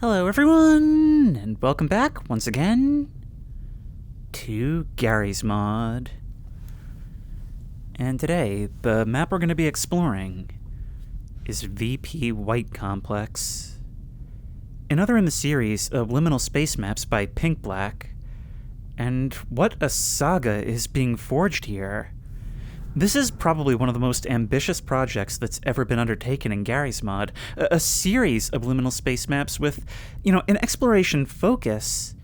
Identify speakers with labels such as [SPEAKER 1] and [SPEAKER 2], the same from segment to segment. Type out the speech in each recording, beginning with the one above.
[SPEAKER 1] Hello everyone, and welcome back once again to Gary's Mod. And today, the map we're going to be exploring is VP White Complex. Another in the series of liminal space maps by Pink Black. And what a saga is being forged here. This is probably one of the most ambitious projects that's ever been undertaken in Gary's Mod. A series of liminal space maps with, an exploration focus,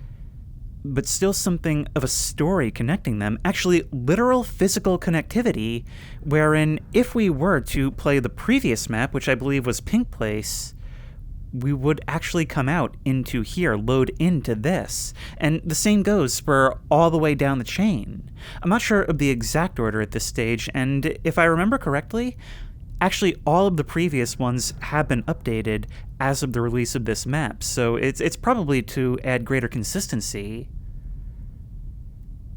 [SPEAKER 1] but still something of a story connecting them. Actually, literal physical connectivity, wherein if we were to play the previous map, which I believe was Pink Place, we would actually come out into here, load into this. And the same goes for all the way down the chain. I'm not sure of the exact order at this stage, and if I remember correctly, actually all of the previous ones have been updated as of the release of this map, so it's probably to add greater consistency.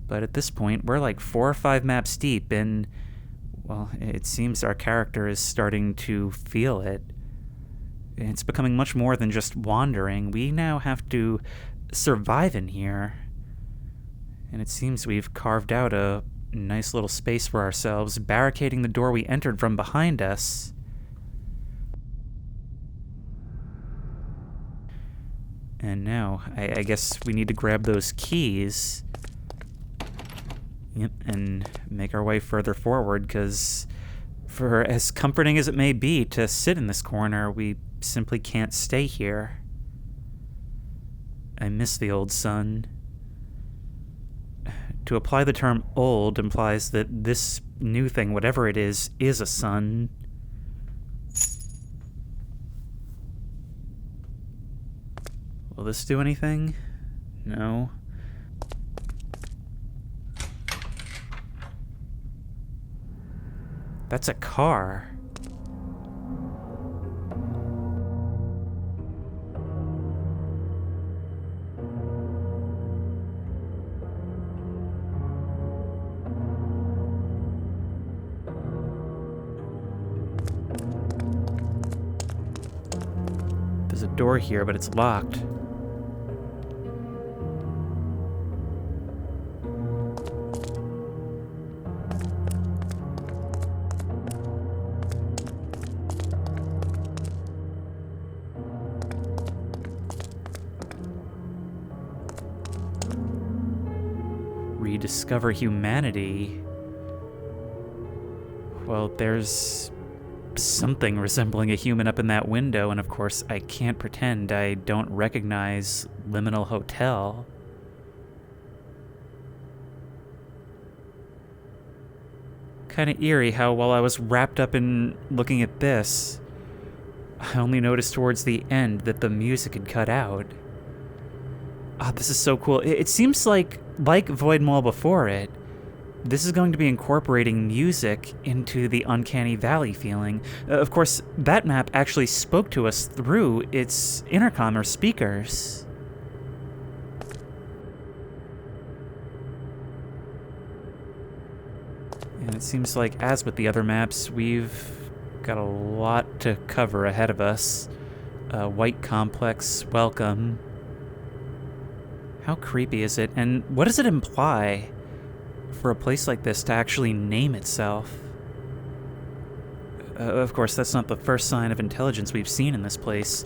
[SPEAKER 1] But at this point, we're like 4 or 5 maps deep, and, well, it seems our character is starting to feel it. It's becoming much more than just wandering. We now have to survive in here. And it seems we've carved out a nice little space for ourselves, barricading the door we entered from behind us. And now, I guess we need to grab those keys. Yep, and make our way further forward, because for as comforting as it may be to sit in this corner, we simply can't stay here. I miss the old sun. To apply the term old implies that this new thing, whatever it is a sun. Will this do anything? No. That's a car. There's a door here, but it's locked. Rediscover humanity. Well, there's something resembling a human up in that window, and of course I can't pretend I don't recognize Liminal Hotel. Kinda eerie how while I was wrapped up in looking at this, I only noticed towards the end that the music had cut out. Ah, this is so cool. It seems like Void Mall before it, this is going to be incorporating music into the Uncanny Valley feeling. Of course, that map actually spoke to us through its intercom or speakers. And it seems like, as with the other maps, we've got a lot to cover ahead of us. White Complex, welcome. How creepy is it, and what does it imply for a place like this to actually name itself? Of course, that's not the first sign of intelligence we've seen in this place.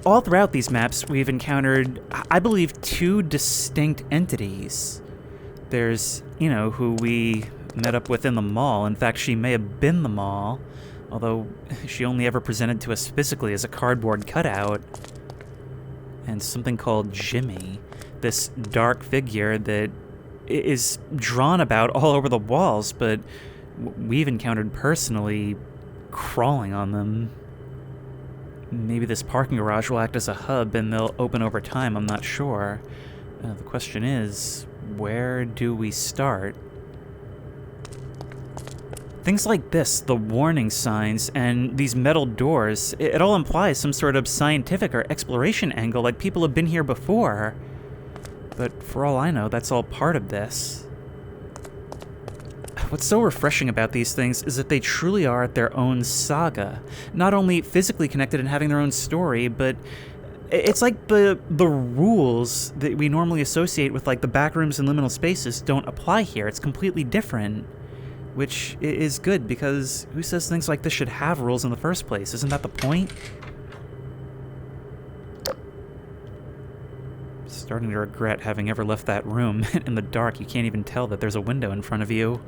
[SPEAKER 1] All throughout these maps, we've encountered, I believe, 2 distinct entities. There's, who we met up with in the mall. In fact, she may have been the mall, although she only ever presented to us physically as a cardboard cutout. And something called Jimmy, this dark figure that is drawn about all over the walls, but we've encountered personally crawling on them. Maybe this parking garage will act as a hub and they'll open over time, I'm not sure. The question is, where do we start? Things like this, the warning signs, and these metal doors, it all implies some sort of scientific or exploration angle, like people have been here before. But for all I know, that's all part of this. What's so refreshing about these things is that they truly are their own saga. Not only physically connected and having their own story, but It's like the rules that we normally associate with like the back rooms and liminal spaces don't apply here. It's completely different, which is good because who says things like this should have rules in the first place? Isn't that the point? Starting to regret having ever left that room. In the dark, you can't even tell that there's a window in front of you.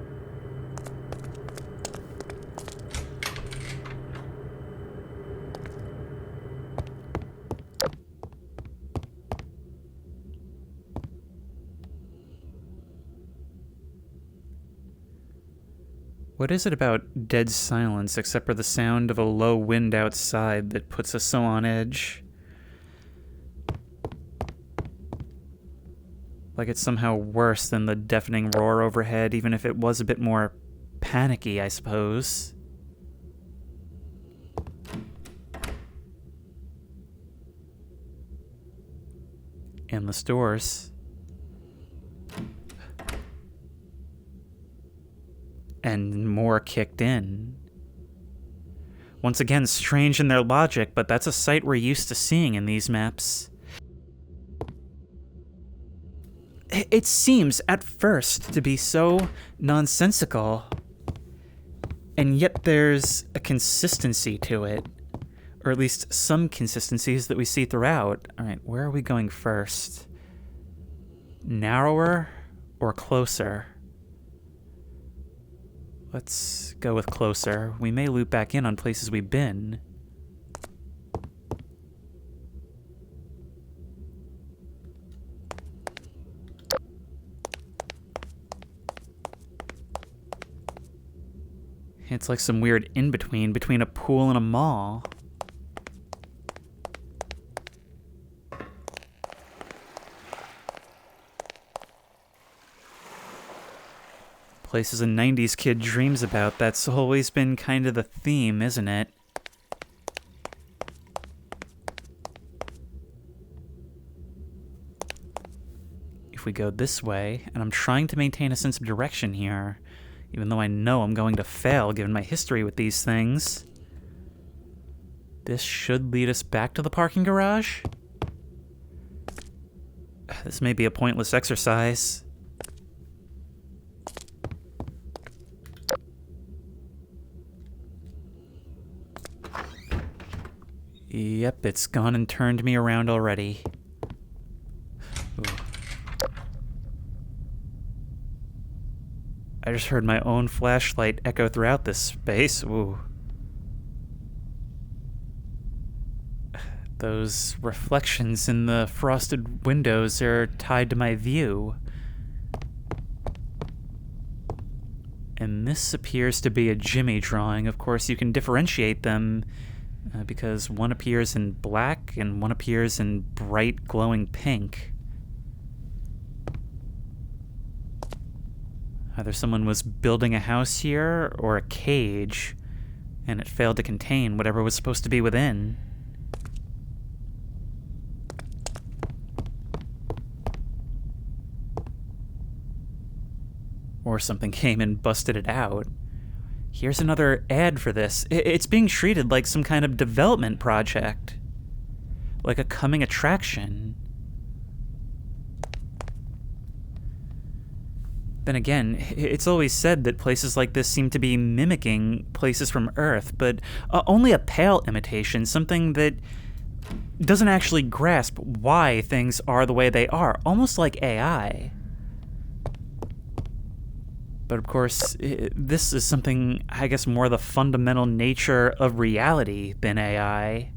[SPEAKER 1] What is it about dead silence except for the sound of a low wind outside that puts us so on edge? Like it's somehow worse than the deafening roar overhead, even if it was a bit more panicky, I suppose. Endless doors. And more kicked in. Once again, strange in their logic, but that's a sight we're used to seeing in these maps. It seems, at first, to be so nonsensical, and yet there's a consistency to it, or at least some consistencies that we see throughout. Alright, where are we going first? Narrower or closer? Let's go with closer. We may loop back in on places we've been. It's like some weird in-between between a pool and a mall. Places a 90s kid dreams about. That's always been kind of the theme, isn't it? If we go this way, and I'm trying to maintain a sense of direction here, even though I know I'm going to fail given my history with these things. This should lead us back to the parking garage. This may be a pointless exercise. Yep, it's gone and turned me around already. Ooh. I just heard my own flashlight echo throughout this space. Ooh. Those reflections in the frosted windows are tied to my view. And this appears to be a Jimmy drawing. Of course, you can differentiate them because one appears in black and one appears in bright glowing pink. Either someone was building a house here or a cage, and it failed to contain whatever was supposed to be within. Or something came and busted it out. Here's another ad for this. It's being treated like some kind of development project. Like a coming attraction. Then again, it's always said that places like this seem to be mimicking places from Earth, but only a pale imitation, something that doesn't actually grasp why things are the way they are, almost like AI. But of course, this is something, I guess, more the fundamental nature of reality than AI.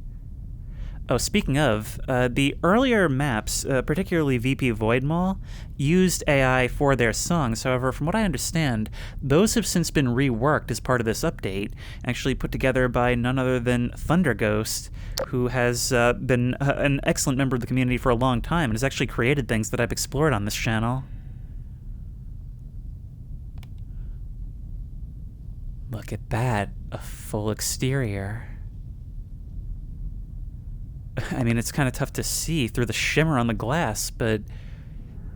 [SPEAKER 1] Oh, speaking of, the earlier maps, particularly VP Void Mall, used AI for their songs. However, from what I understand, those have since been reworked as part of this update, actually put together by none other than Thunder Ghost, who has been an excellent member of the community for a long time and has actually created things that I've explored on this channel. Look at that, a full exterior. I mean, it's kind of tough to see through the shimmer on the glass, but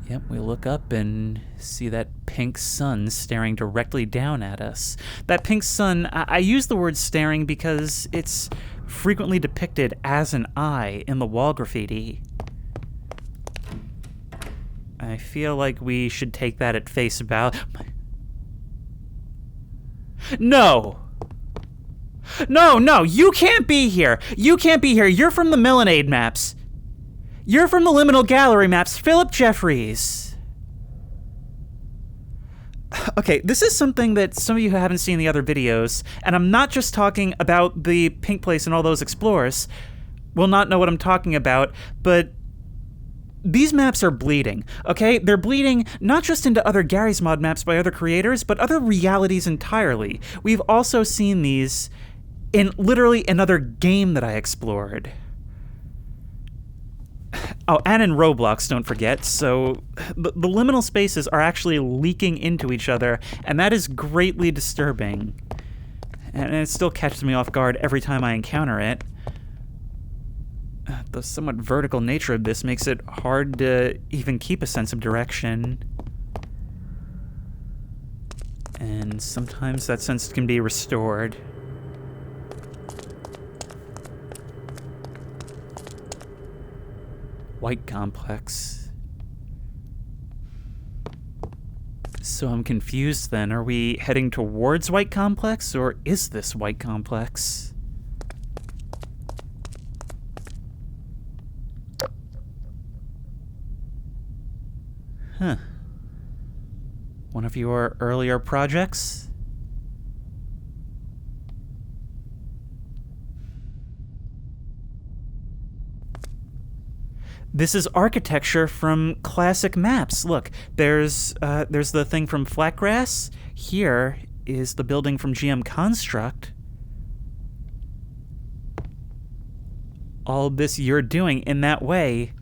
[SPEAKER 1] yep, we look up and see that pink sun staring directly down at us. That pink sun, I use the word staring because it's frequently depicted as an eye in the wall graffiti. I feel like we should take that at face value. No! No, you can't be here! You can't be here! You're from the Millenade maps! You're from the Liminal Gallery maps, Philip Jeffries! Okay, this is something that some of you who haven't seen the other videos, and I'm not just talking about the Pink Place and all those explorers, will not know what I'm talking about, but these maps are bleeding, okay? They're bleeding not just into other Garry's Mod maps by other creators, but other realities entirely. We've also seen these in literally another game that I explored. Oh, and in Roblox, don't forget. So the liminal spaces are actually leaking into each other, and that is greatly disturbing. And it still catches me off guard every time I encounter it. The somewhat vertical nature of this makes it hard to even keep a sense of direction. And sometimes that sense can be restored. White complex. So I'm confused then. Are we heading towards white complex, or is this white complex? Huh. One of your earlier projects? This is architecture from classic maps. Look, there's the thing from Flatgrass. Here is the building from GM Construct. All this you're doing in that way,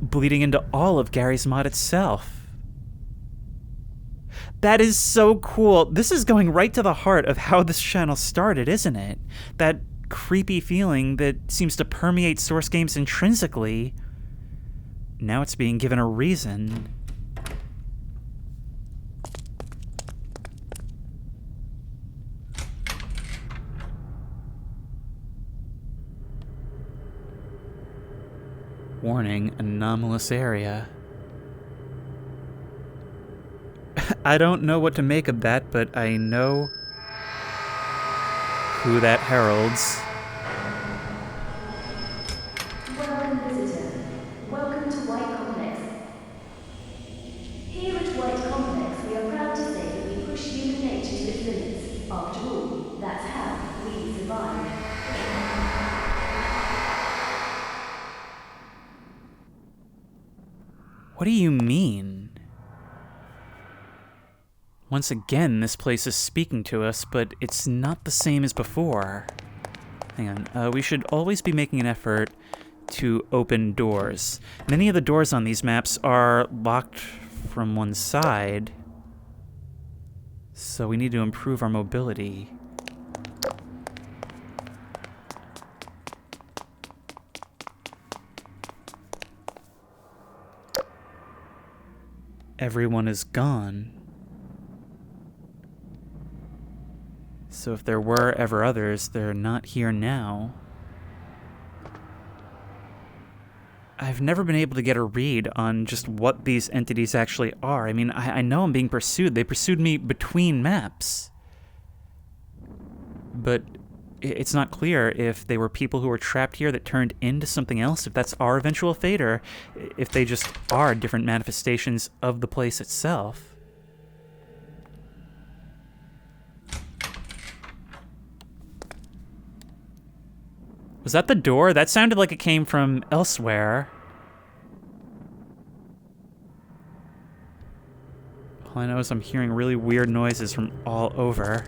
[SPEAKER 1] bleeding into all of Garry's Mod itself. That is so cool. This is going right to the heart of how this channel started, isn't it? That creepy feeling that seems to permeate Source games intrinsically. Now it's being given a reason. Warning, anomalous area. I don't know what to make of that, but I know who that heralds.
[SPEAKER 2] Welcome, visitor. Welcome to White Complex. Here at White Complex, we are proud to say that we push human nature to its limits. After all, that's how we survive.
[SPEAKER 1] What do you mean? Once again, this place is speaking to us, but it's not the same as before. Hang on, we should always be making an effort to open doors. Many of the doors on these maps are locked from one side, so we need to improve our mobility. Everyone is gone. So if there were ever others, they're not here now. I've never been able to get a read on just what these entities actually are. I mean, I know I'm being pursued. They pursued me between maps. But it's not clear if they were people who were trapped here that turned into something else, if that's our eventual fate, or if they just are different manifestations of the place itself. Was that the door? That sounded like it came from elsewhere. All I know is I'm hearing really weird noises from all over.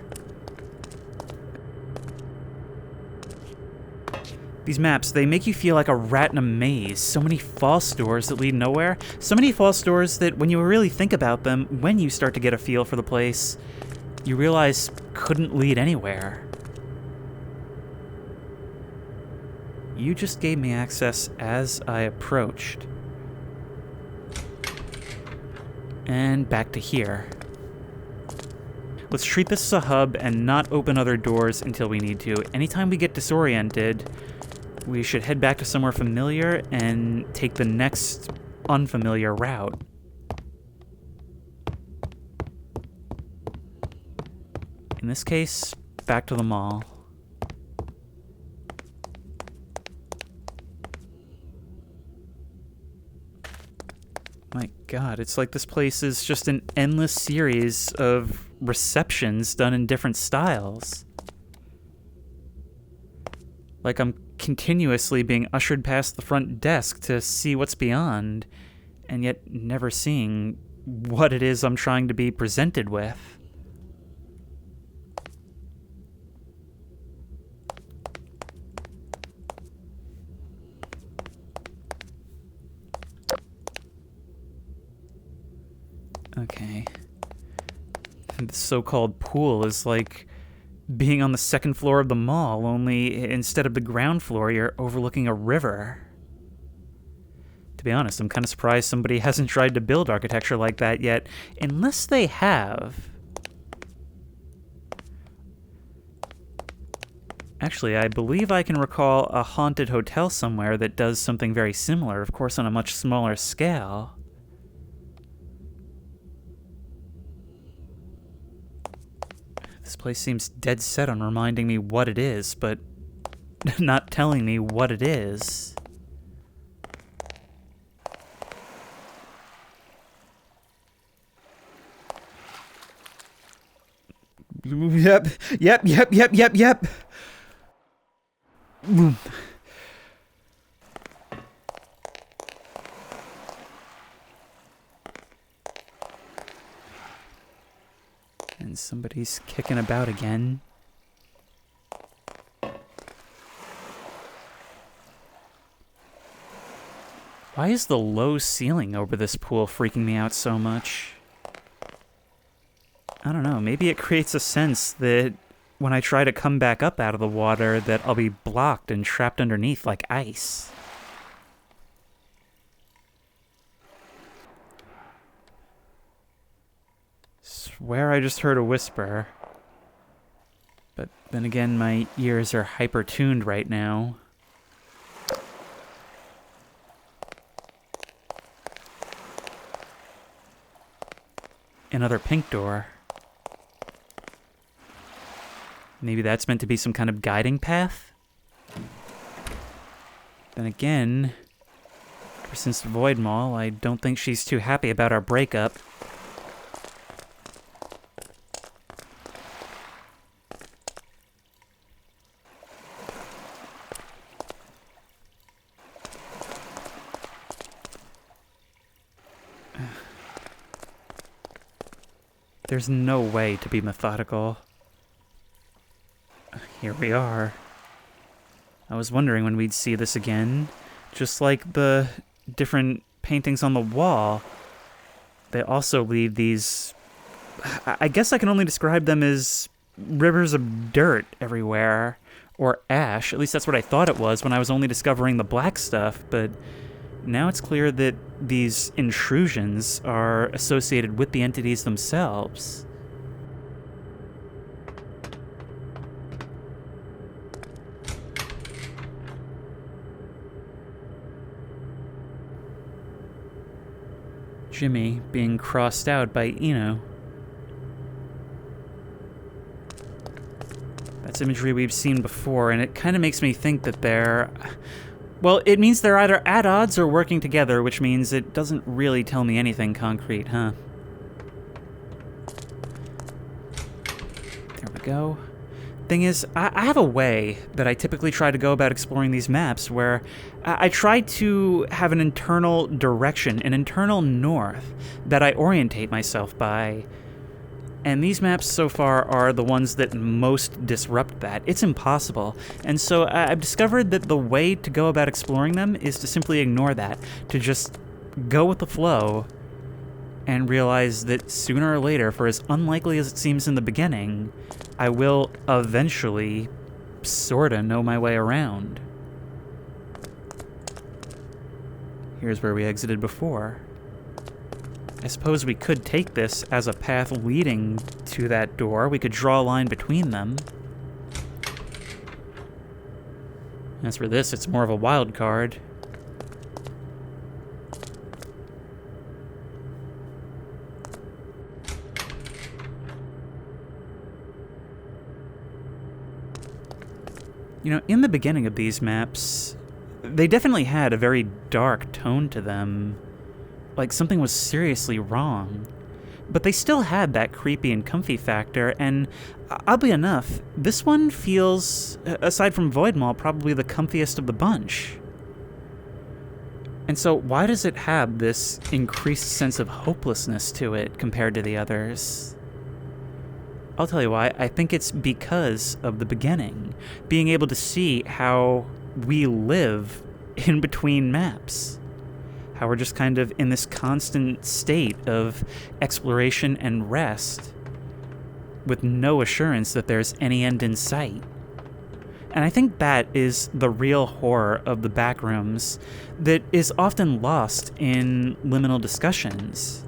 [SPEAKER 1] These maps, they make you feel like a rat in a maze. So many false doors that lead nowhere. So many false doors that when you really think about them, when you start to get a feel for the place, you realize couldn't lead anywhere. You just gave me access as I approached. And back to here. Let's treat this as a hub and not open other doors until we need to. Anytime we get disoriented, we should head back to somewhere familiar and take the next unfamiliar route. In this case, back to the mall. My God, it's like this place is just an endless series of receptions done in different styles. Like I'm continuously being ushered past the front desk to see what's beyond, and yet never seeing what it is I'm trying to be presented with. Okay. The so-called pool is like being on the second floor of the mall, only instead of the ground floor, you're overlooking a river. To be honest, I'm kind of surprised somebody hasn't tried to build architecture like that yet, unless they have. Actually, I believe I can recall a haunted hotel somewhere that does something very similar, of course on a much smaller scale. This place seems dead set on reminding me what it is, but not telling me what it is. Yep. And somebody's kicking about again. Why is the low ceiling over this pool freaking me out so much? I don't know, maybe it creates a sense that when I try to come back up out of the water that I'll be blocked and trapped underneath like ice. Swear I just heard a whisper. But then again, my ears are hyper-tuned right now. Another pink door. Maybe that's meant to be some kind of guiding path? Then again, ever since the Void Mall, I don't think she's too happy about our breakup. There's no way to be methodical. Here we are. I was wondering when we'd see this again. Just like the different paintings on the wall, they also leave these... I guess I can only describe them as rivers of dirt everywhere. Or ash. At least that's what I thought it was when I was only discovering the black stuff, but now it's clear that these intrusions are associated with the entities themselves. Jimmy being crossed out by Eno. That's imagery we've seen before, and it kind of makes me think that they're... Well, it means they're either at odds or working together, which means it doesn't really tell me anything concrete, huh? There we go. Thing is, I have a way that I typically try to go about exploring these maps where I try to have an internal direction, an internal north that I orientate myself by. And these maps so far are the ones that most disrupt that. It's impossible. And so I've discovered that the way to go about exploring them is to simply ignore that, to just go with the flow and realize that sooner or later, for as unlikely as it seems in the beginning, I will eventually sorta know my way around. Here's where we exited before. I suppose we could take this as a path leading to that door. We could draw a line between them. As for this, it's more of a wild card. You know, in the beginning of these maps, they definitely had a very dark tone to them. Like something was seriously wrong. But they still had that creepy and comfy factor, and oddly enough, this one feels, aside from Void Maw, probably the comfiest of the bunch. And so why does it have this increased sense of hopelessness to it compared to the others? I'll tell you why. I think it's because of the beginning. Being able to see how we live in between maps. How we're just kind of in this constant state of exploration and rest with no assurance that there's any end in sight. And I think that is the real horror of the backrooms that is often lost in liminal discussions.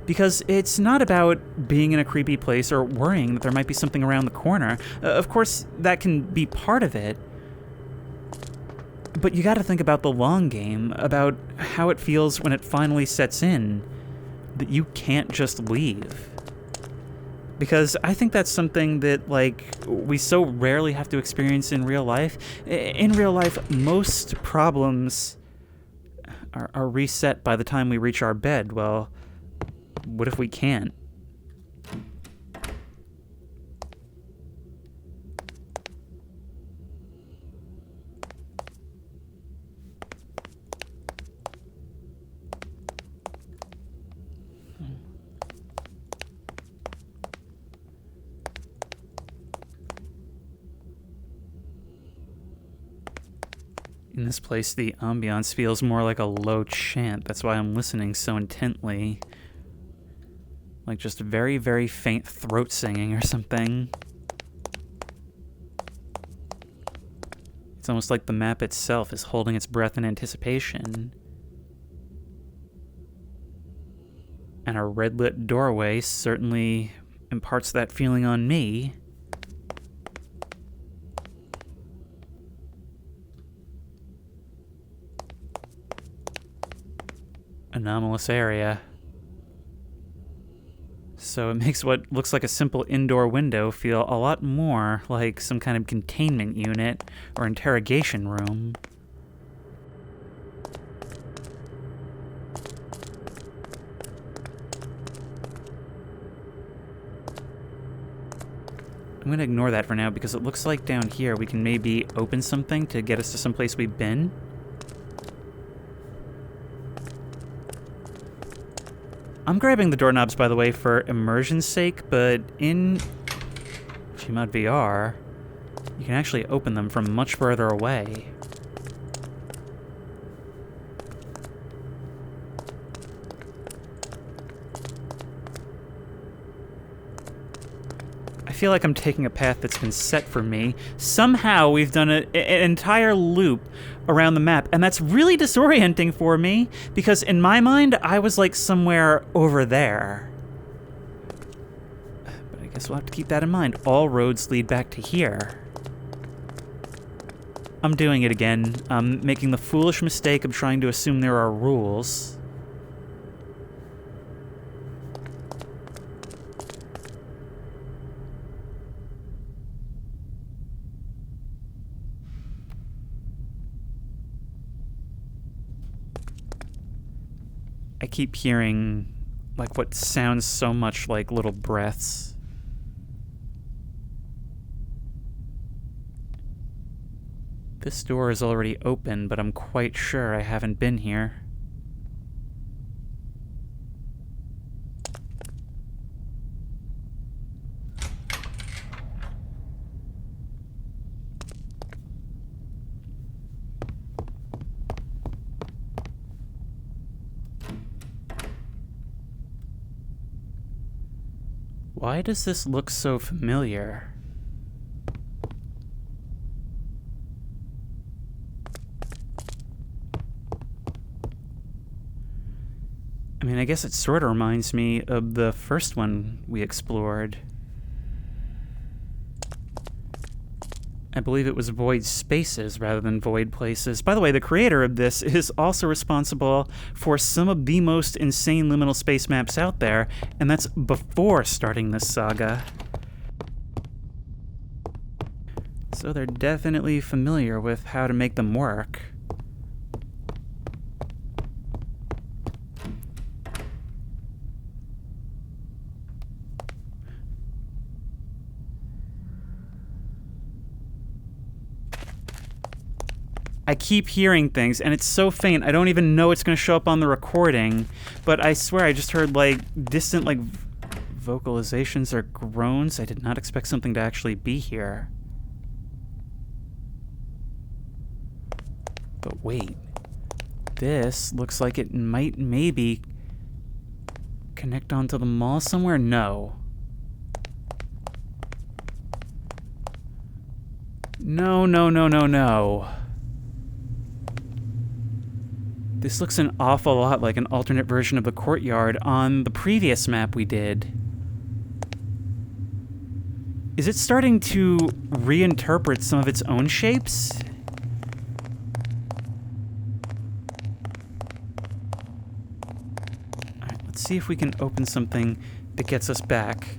[SPEAKER 1] Because it's not about being in a creepy place or worrying that there might be something around the corner. Of course, that can be part of it. But you gotta think about the long game, about how it feels when it finally sets in, that you can't just leave. Because I think that's something that, like, we so rarely have to experience in real life. In real life, most problems are reset by the time we reach our bed. Well, what if we can't? In this place, the ambiance feels more like a low chant. That's why I'm listening so intently. Like just very, very faint throat singing or something. It's almost like the map itself is holding its breath in anticipation. And a red-lit doorway certainly imparts that feeling on me. Anomalous area. So it makes what looks like a simple indoor window feel a lot more like some kind of containment unit or interrogation room. I'm gonna ignore that for now because it looks like down here we can maybe open something to get us to someplace we've been. I'm grabbing the doorknobs, by the way, for immersion's sake, but in GMOD VR, you can actually open them from much further away. I feel like I'm taking a path that's been set for me. Somehow we've done an entire loop around the map, and that's really disorienting for me, because in my mind, I was like somewhere over there. But I guess we'll have to keep that in mind. All roads lead back to here. I'm doing it again. I'm making the foolish mistake of trying to assume there are rules. I keep hearing, like, what sounds so much like little breaths. This door is already open, but I'm quite sure I haven't been here. Why does this look so familiar? I mean, And I guess it sort of reminds me of the first one we explored. I believe it was void spaces rather than void places. By the way, the creator of this is also responsible for some of the most insane liminal space maps out there, and that's before starting this saga. So they're definitely familiar with how to make them work. I keep hearing things, and it's so faint, I don't even know it's going to show up on the recording, but I swear I just heard, like, distant, like, vocalizations or groans. I did not expect something to actually be here. But wait. This looks like it might maybe connect onto the mall somewhere? No. No, no, no, no, no. This looks an awful lot like an alternate version of the courtyard on the previous map we did. Is it starting to reinterpret some of its own shapes? Alright, let's see if we can open something that gets us back.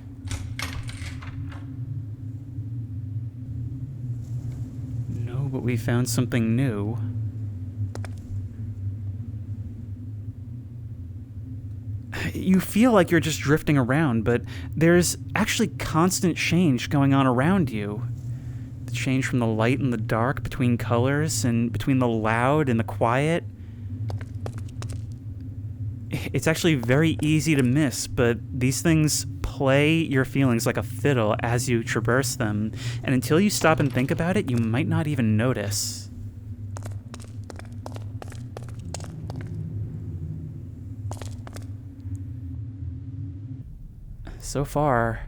[SPEAKER 1] No, but we found something new. You feel like you're just drifting around, but there's actually constant change going on around you. The change from the light and the dark, between colors, and between the loud and the quiet. It's actually very easy to miss, but these things play your feelings like a fiddle as you traverse them, and until you stop and think about it, you might not even notice. So far,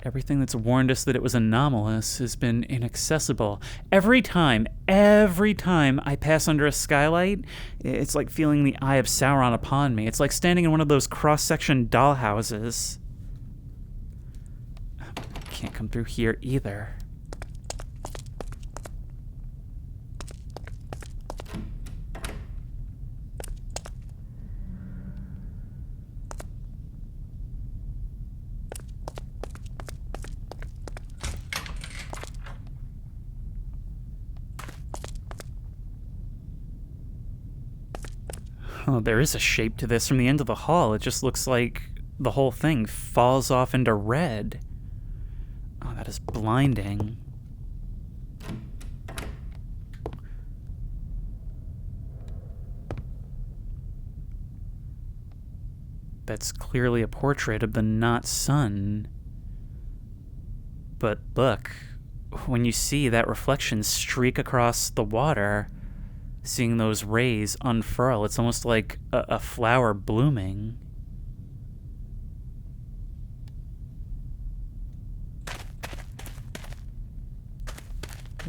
[SPEAKER 1] everything that's warned us that it was anomalous has been inaccessible. Every time I pass under a skylight, it's like feeling the eye of Sauron upon me. It's like standing in one of those cross-section dollhouses. Can't come through here either. Oh, there is a shape to this from the end of the hall. It just looks like the whole thing falls off into red. Oh, that is blinding. That's clearly a portrait of the not sun. But look, when you see that reflection streak across the water, seeing those rays unfurl, it's almost like a flower blooming.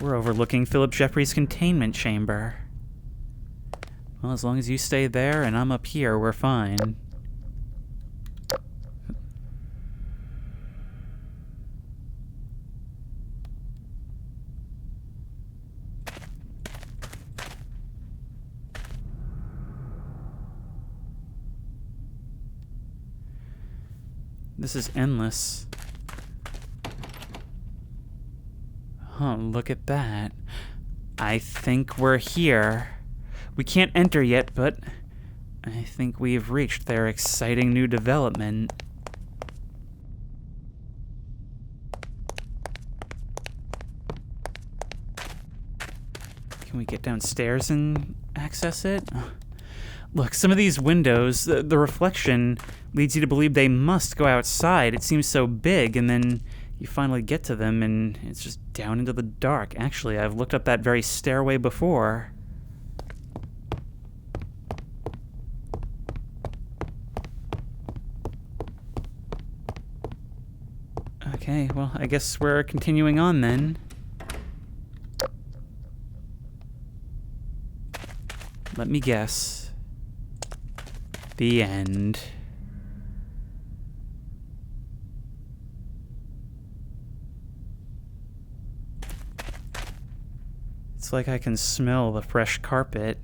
[SPEAKER 1] We're overlooking Philip Jeffries' containment chamber. Well, as long as you stay there and I'm up here, we're fine. This is endless. Huh, look at that. I think we're here. We can't enter yet, but I think we've reached their exciting new development. Can we get downstairs and access it? Look, some of these windows, the reflection leads you to believe they must go outside. It seems so big, and then you finally get to them, and it's just down into the dark. Actually, I've looked up that very stairway before. Okay, well, I guess we're continuing on then. Let me guess. The end. It's like I can smell the fresh carpet.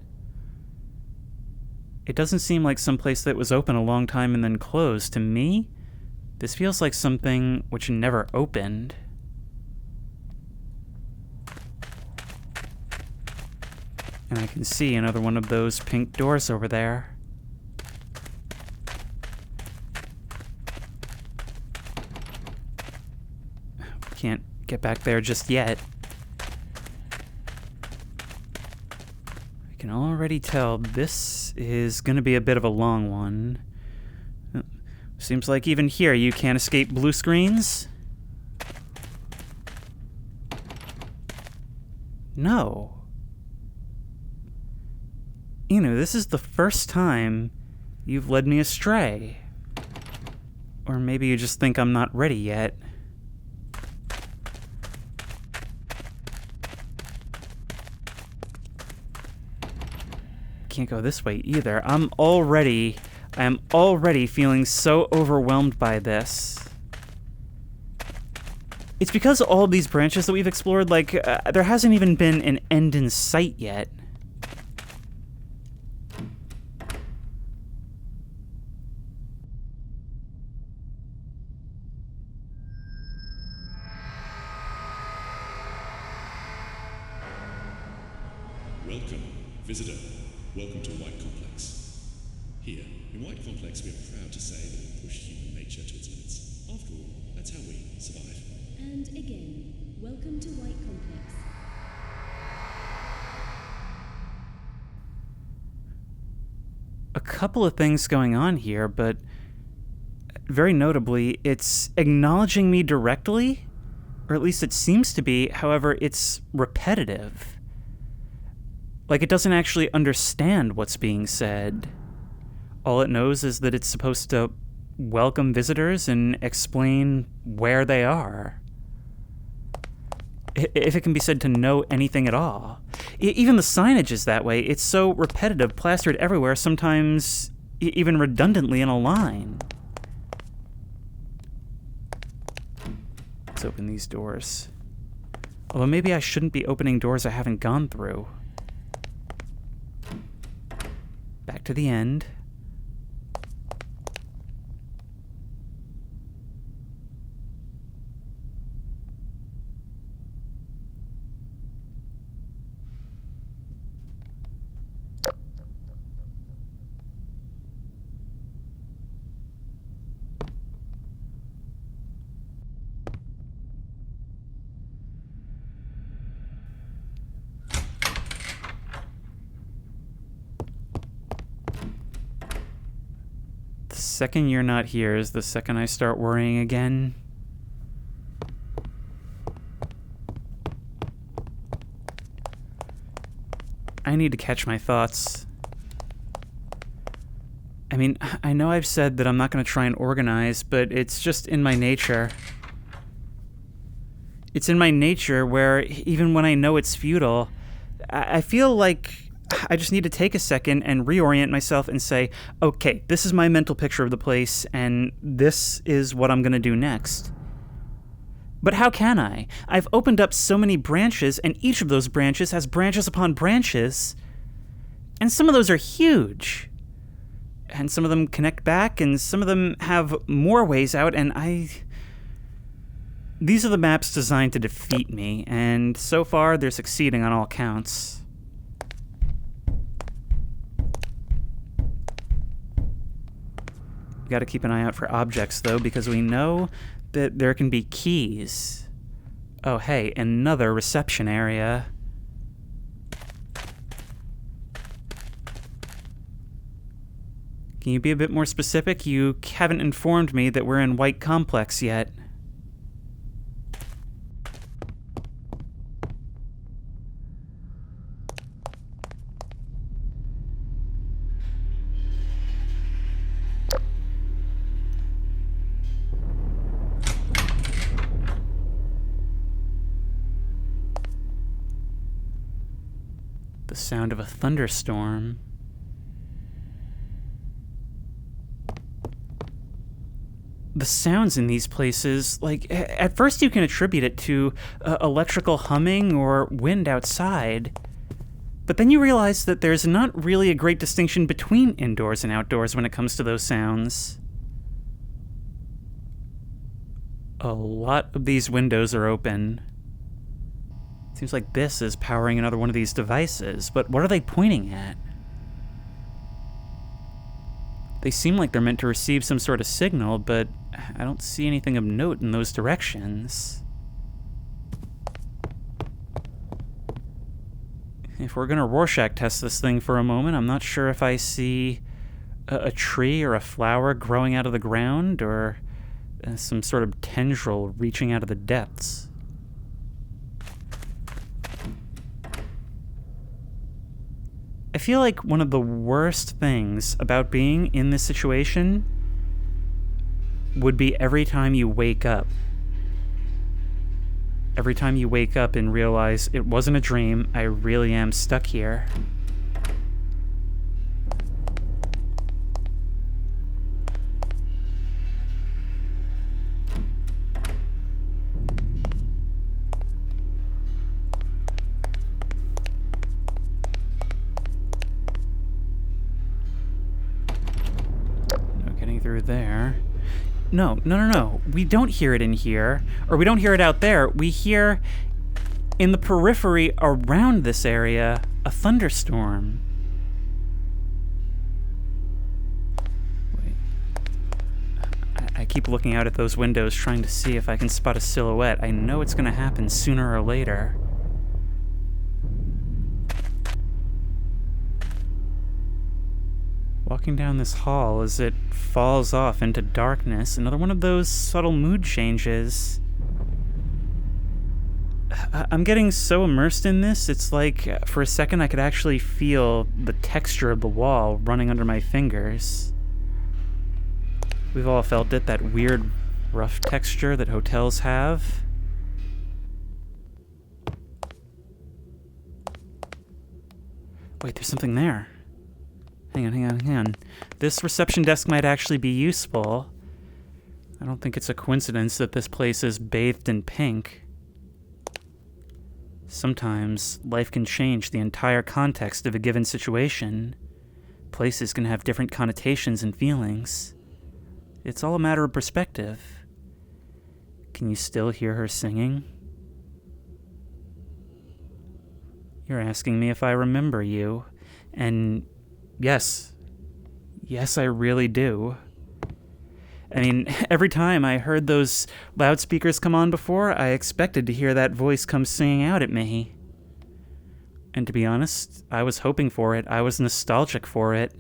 [SPEAKER 1] It doesn't seem like some place that was open a long time and then closed. To me, this feels like something which never opened. And I can see another one of those pink doors over there. Can't get back there just yet. I can already tell this is gonna be a bit of a long one. Seems like even here you can't escape blue screens. No. You know, this is the first time you've led me astray. Or maybe you just think I'm not ready yet. Can't go this way either. I am already feeling so overwhelmed by this. It's because all of these branches that we've explored, like, there hasn't even been an end in sight yet.
[SPEAKER 3] Welcome, visitor. Welcome to White Complex. Here, in White Complex, we are proud to say that we push human nature to its limits. After all, that's how we survive.
[SPEAKER 2] And again, welcome to White Complex.
[SPEAKER 1] A couple of things going on here, but very notably, it's acknowledging me directly, or at least it seems to be. However, it's repetitive. Like, it doesn't actually understand what's being said. All it knows is that it's supposed to welcome visitors and explain where they are. If it can be said to know anything at all. Even the signage is that way. It's so repetitive, plastered everywhere, sometimes even redundantly in a line. Let's open these doors. Although maybe I shouldn't be opening doors I haven't gone through. Back to the end. The second you're not here is the second I start worrying again. I need to catch my thoughts. I mean, I know I've said that I'm not going to try and organize, but it's just in my nature. It's in my nature where even when I know it's futile, I feel like I just need to take a second and reorient myself and say, okay, this is my mental picture of the place, and this is what I'm going to do next. But how can I? I've opened up so many branches, and each of those branches has branches upon branches, and some of those are huge. And some of them connect back, and some of them have more ways out, and These are the maps designed to defeat me, and so far they're succeeding on all counts. Got to keep an eye out for objects, though, because we know that there can be keys. Oh, hey, another reception area. Can you be a bit more specific? You haven't informed me that we're in White Complex yet. The sound of a thunderstorm. the sounds in these places, like, at first you can attribute it to electrical humming or wind outside, but then you realize that there's not really a great distinction between indoors and outdoors when it comes to those sounds. A lot of these windows are open. Seems like this is powering another one of these devices, but what are they pointing at? They seem like they're meant to receive some sort of signal, but I don't see anything of note in those directions. If we're gonna Rorschach test this thing for a moment, I'm not sure if I see a tree or a flower growing out of the ground, or some sort of tendril reaching out of the depths. I feel like one of the worst things about being in this situation would be every time you wake up. Every time you wake up and realize it wasn't a dream, I really am stuck here. Through there. No. We don't hear it in here, or we don't hear it out there. We hear in the periphery around this area a thunderstorm. Wait. I keep looking out at those windows trying to see if I can spot a silhouette. I know it's going to happen sooner or later. Walking down this hall as it falls off into darkness, another one of those subtle mood changes. I'm getting so immersed in this, it's like for a second I could actually feel the texture of the wall running under my fingers. We've all felt it, that weird, rough texture that hotels have. Wait, there's something there. Hang on. This reception desk might actually be useful. I don't think it's a coincidence that this place is bathed in pink. Sometimes life can change the entire context of a given situation. Places can have different connotations and feelings. It's all a matter of perspective. Can you still hear her singing? You're asking me if I remember you, and yes, I really do. I mean, every time I heard those loudspeakers come on before, I expected to hear that voice come singing out at me. And to be honest, I was hoping for it. I was nostalgic for it.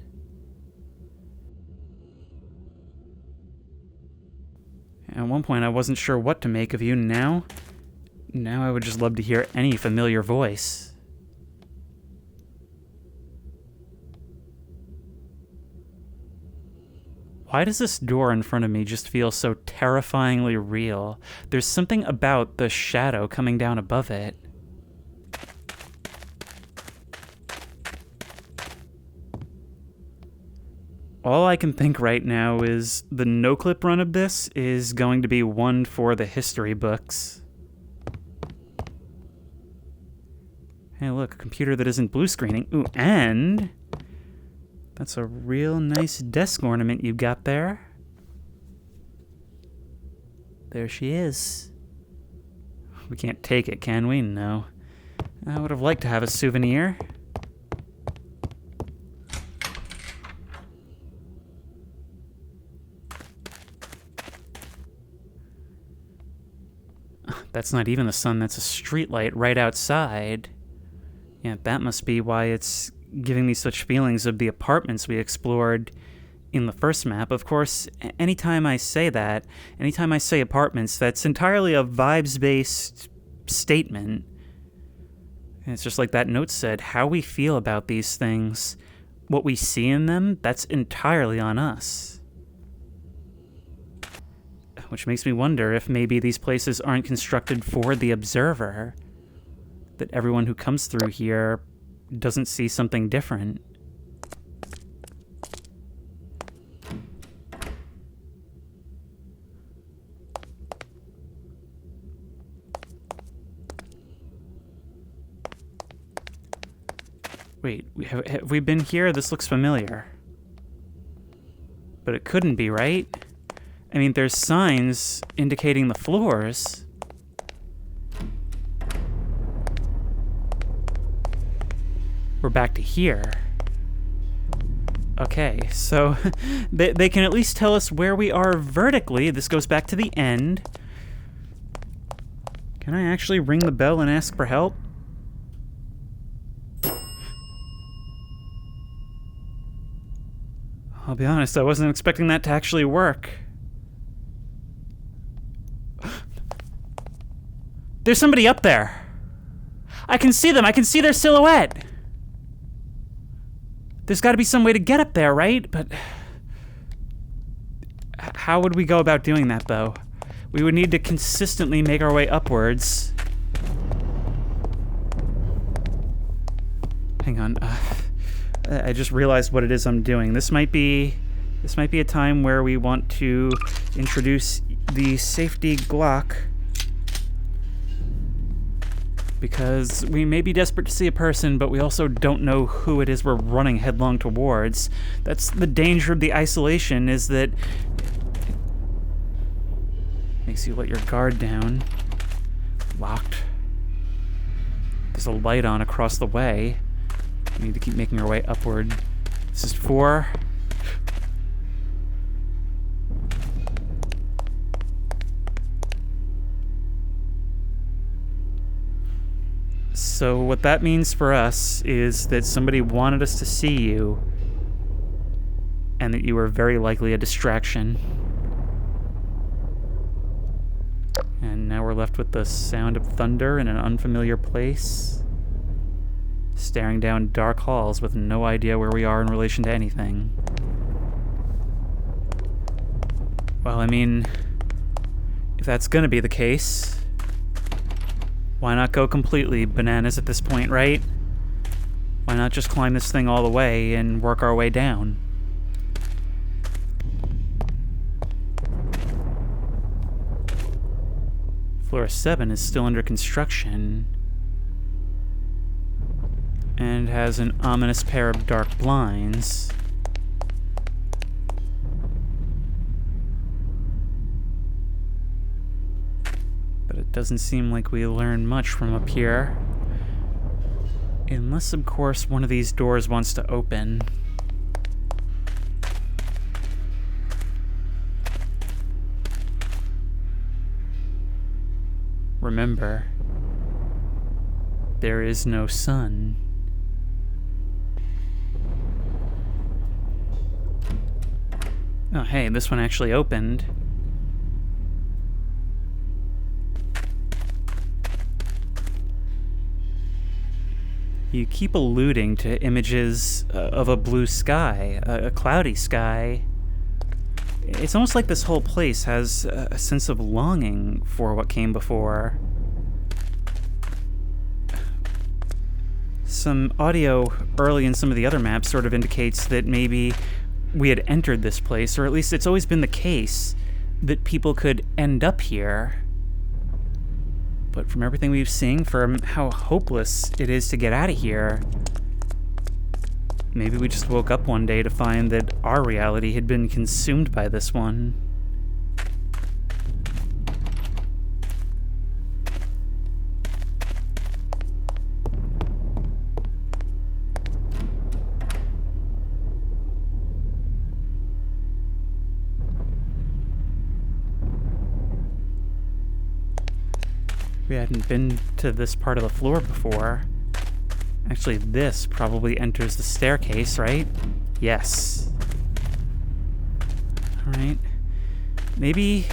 [SPEAKER 1] At one point, I wasn't sure what to make of you. Now I would just love to hear any familiar voice. Why does this door in front of me just feel so terrifyingly real? There's something about the shadow coming down above it. All I can think right now is the no-clip run of this is going to be one for the history books. Hey, look, a computer that isn't blue screening. Ooh, and that's a real nice desk ornament you got there. There she is. We can't take it, can we? No. I would have liked to have a souvenir. That's not even the sun, that's a streetlight right outside. Yeah, that must be why it's giving me such feelings of the apartments we explored in the first map. Of course, anytime I say apartments, that's entirely a vibes-based statement. And it's just like that note said, how we feel about these things, what we see in them, that's entirely on us. Which makes me wonder if maybe these places aren't constructed for the observer, that everyone who comes through here doesn't see something different. Wait, have we been here? This looks familiar. But it couldn't be, right? I mean, there's signs indicating the floors. We're back to here. Okay, so they can at least tell us where we are vertically. This goes back to the end. Can I actually ring the bell and ask for help? I'll be honest, I wasn't expecting that to actually work. There's somebody up there. I can see them. I can see their silhouette. There's got to be some way to get up there, right? But how would we go about doing that, though? We would need to consistently make our way upwards. Hang on. I just realized what it is I'm doing. This might be a time where we want to introduce the safety Glock, because we may be desperate to see a person, but we also don't know who it is we're running headlong towards. That's the danger of the isolation, is that it makes you let your guard down. Locked. There's a light on across the way. We need to keep making our way upward. This is 4. So what that means for us is that somebody wanted us to see you, and that you were very likely a distraction. And now we're left with the sound of thunder in an unfamiliar place, staring down dark halls with no idea where we are in relation to anything. Well, I mean, if that's gonna be the case, why not go completely bananas at this point, right? Why not just climb this thing all the way and work our way down? Floor 7 is still under construction and has an ominous pair of dark blinds. But it doesn't seem like we learn much from up here. Unless, of course, one of these doors wants to open. Remember, there is no sun. Oh, hey, this one actually opened. You keep alluding to images of a blue sky, a cloudy sky. It's almost like this whole place has a sense of longing for what came before. Some audio early in some of the other maps sort of indicates that maybe we had entered this place, or at least it's always been the case that people could end up here. But from everything we've seen, from how hopeless it is to get out of here, maybe we just woke up one day to find that our reality had been consumed by this one. We hadn't been to this part of the floor before. Actually, this probably enters the staircase, right? Yes. Alright. Maybe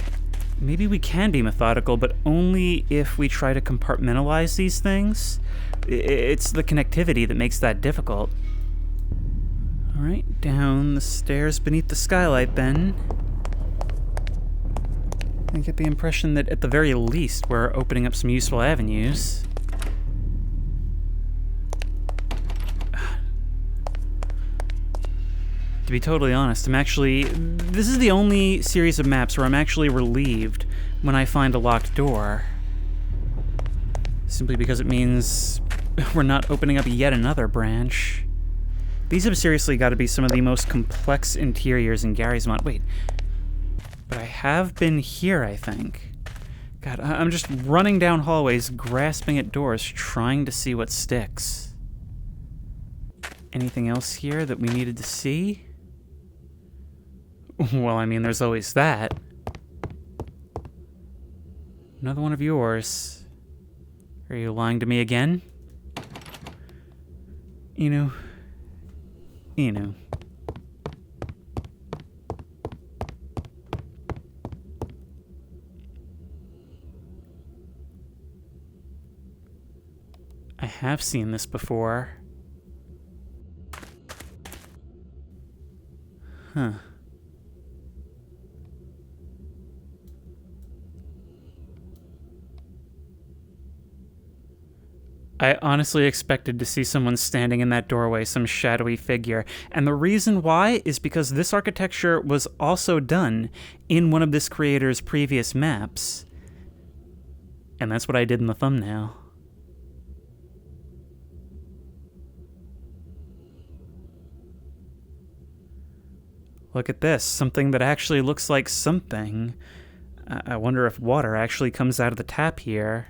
[SPEAKER 1] we can be methodical, but only if we try to compartmentalize these things. It's the connectivity that makes that difficult. Alright, down the stairs beneath the skylight then. I get the impression that at the very least we're opening up some useful avenues. To be totally honest, this is the only series of maps where I'm actually relieved when I find a locked door. Simply because it means we're not opening up yet another branch. These have seriously got to be some of the most complex interiors in Gary's Mod. Wait, but I have been here, I think. God, I'm just running down hallways, grasping at doors, trying to see what sticks. Anything else here that we needed to see? Well, I mean, there's always that. Another one of yours. Are you lying to me again? Inu. I have seen this before. Huh. I honestly expected to see someone standing in that doorway, some shadowy figure. And the reason why is because this architecture was also done in one of this creator's previous maps. And that's what I did in the thumbnail. Look at this, something that actually looks like something. I wonder if water actually comes out of the tap here.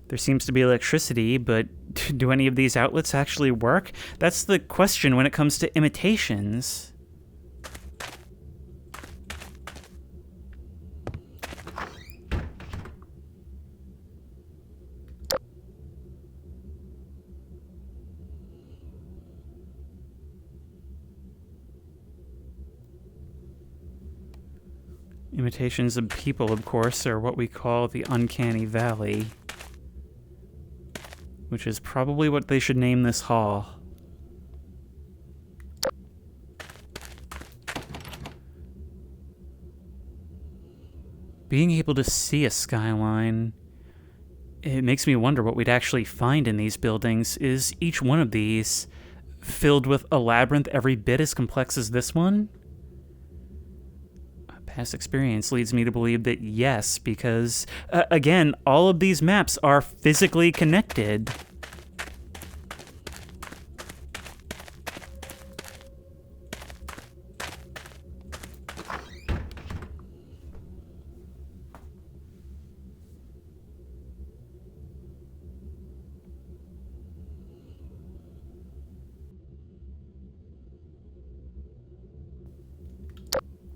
[SPEAKER 1] There seems to be electricity, but do any of these outlets actually work? That's the question when it comes to imitations. Imitations of people, of course, are what we call the uncanny valley. Which is probably what they should name this hall. Being able to see a skyline, it makes me wonder what we'd actually find in these buildings. Is each one of these filled with a labyrinth every bit as complex as this one? Past experience leads me to believe that yes, because, again, all of these maps are physically connected.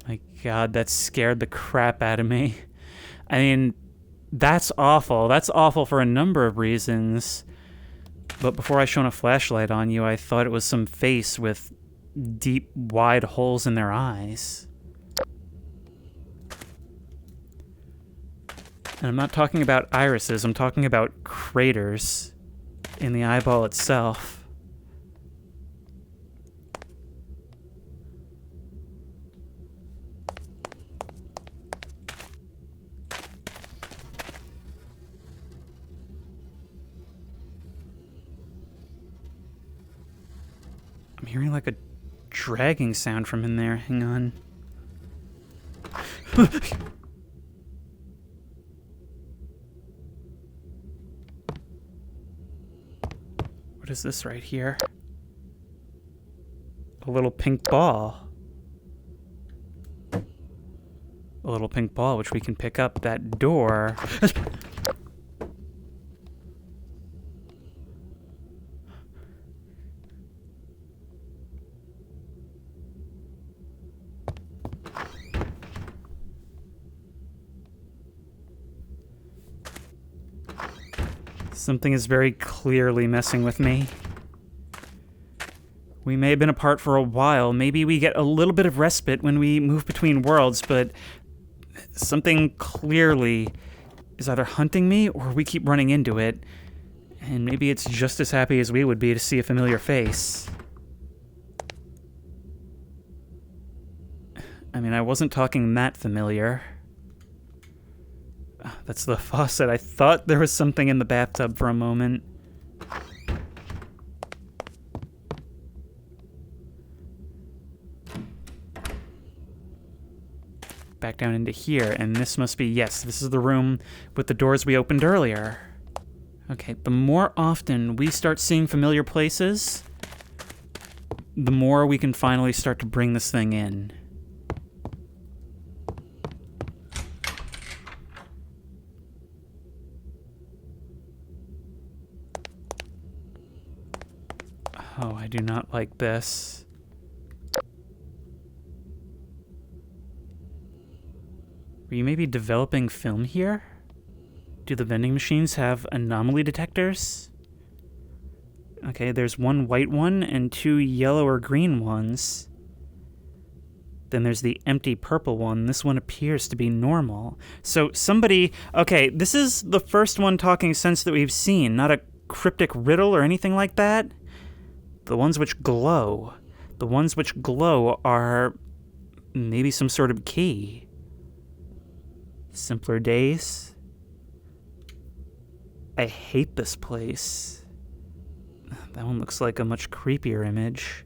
[SPEAKER 1] My God, that scared the crap out of me. I mean, that's awful. That's awful for a number of reasons. But before I shone a flashlight on you, I thought it was some face with deep, wide holes in their eyes. And I'm not talking about irises, I'm talking about craters in the eyeball itself. I'm hearing like a dragging sound from in there. Hang on. What is this right here? A little pink ball. A little pink ball, which we can pick up. That door. Something is very clearly messing with me. We may have been apart for a while. Maybe we get a little bit of respite when we move between worlds, but something clearly is either hunting me or we keep running into it. And maybe it's just as happy as we would be to see a familiar face. I mean, I wasn't talking that familiar. That's the faucet. I thought there was something in the bathtub for a moment. Back down into here, and this must be, yes, this is the room with the doors we opened earlier. Okay, the more often we start seeing familiar places, the more we can finally start to bring this thing in. Oh, I do not like this. Were you maybe developing film here? Do the vending machines have anomaly detectors? Okay, there's one white one and 2 yellow or green ones. Then there's the empty purple one. This one appears to be normal. So somebody... Okay, this is the first one talking sense that we've seen, not a cryptic riddle or anything like that. The ones which glow. The ones which glow are maybe some sort of key. Simpler days. I hate this place. That one looks like a much creepier image.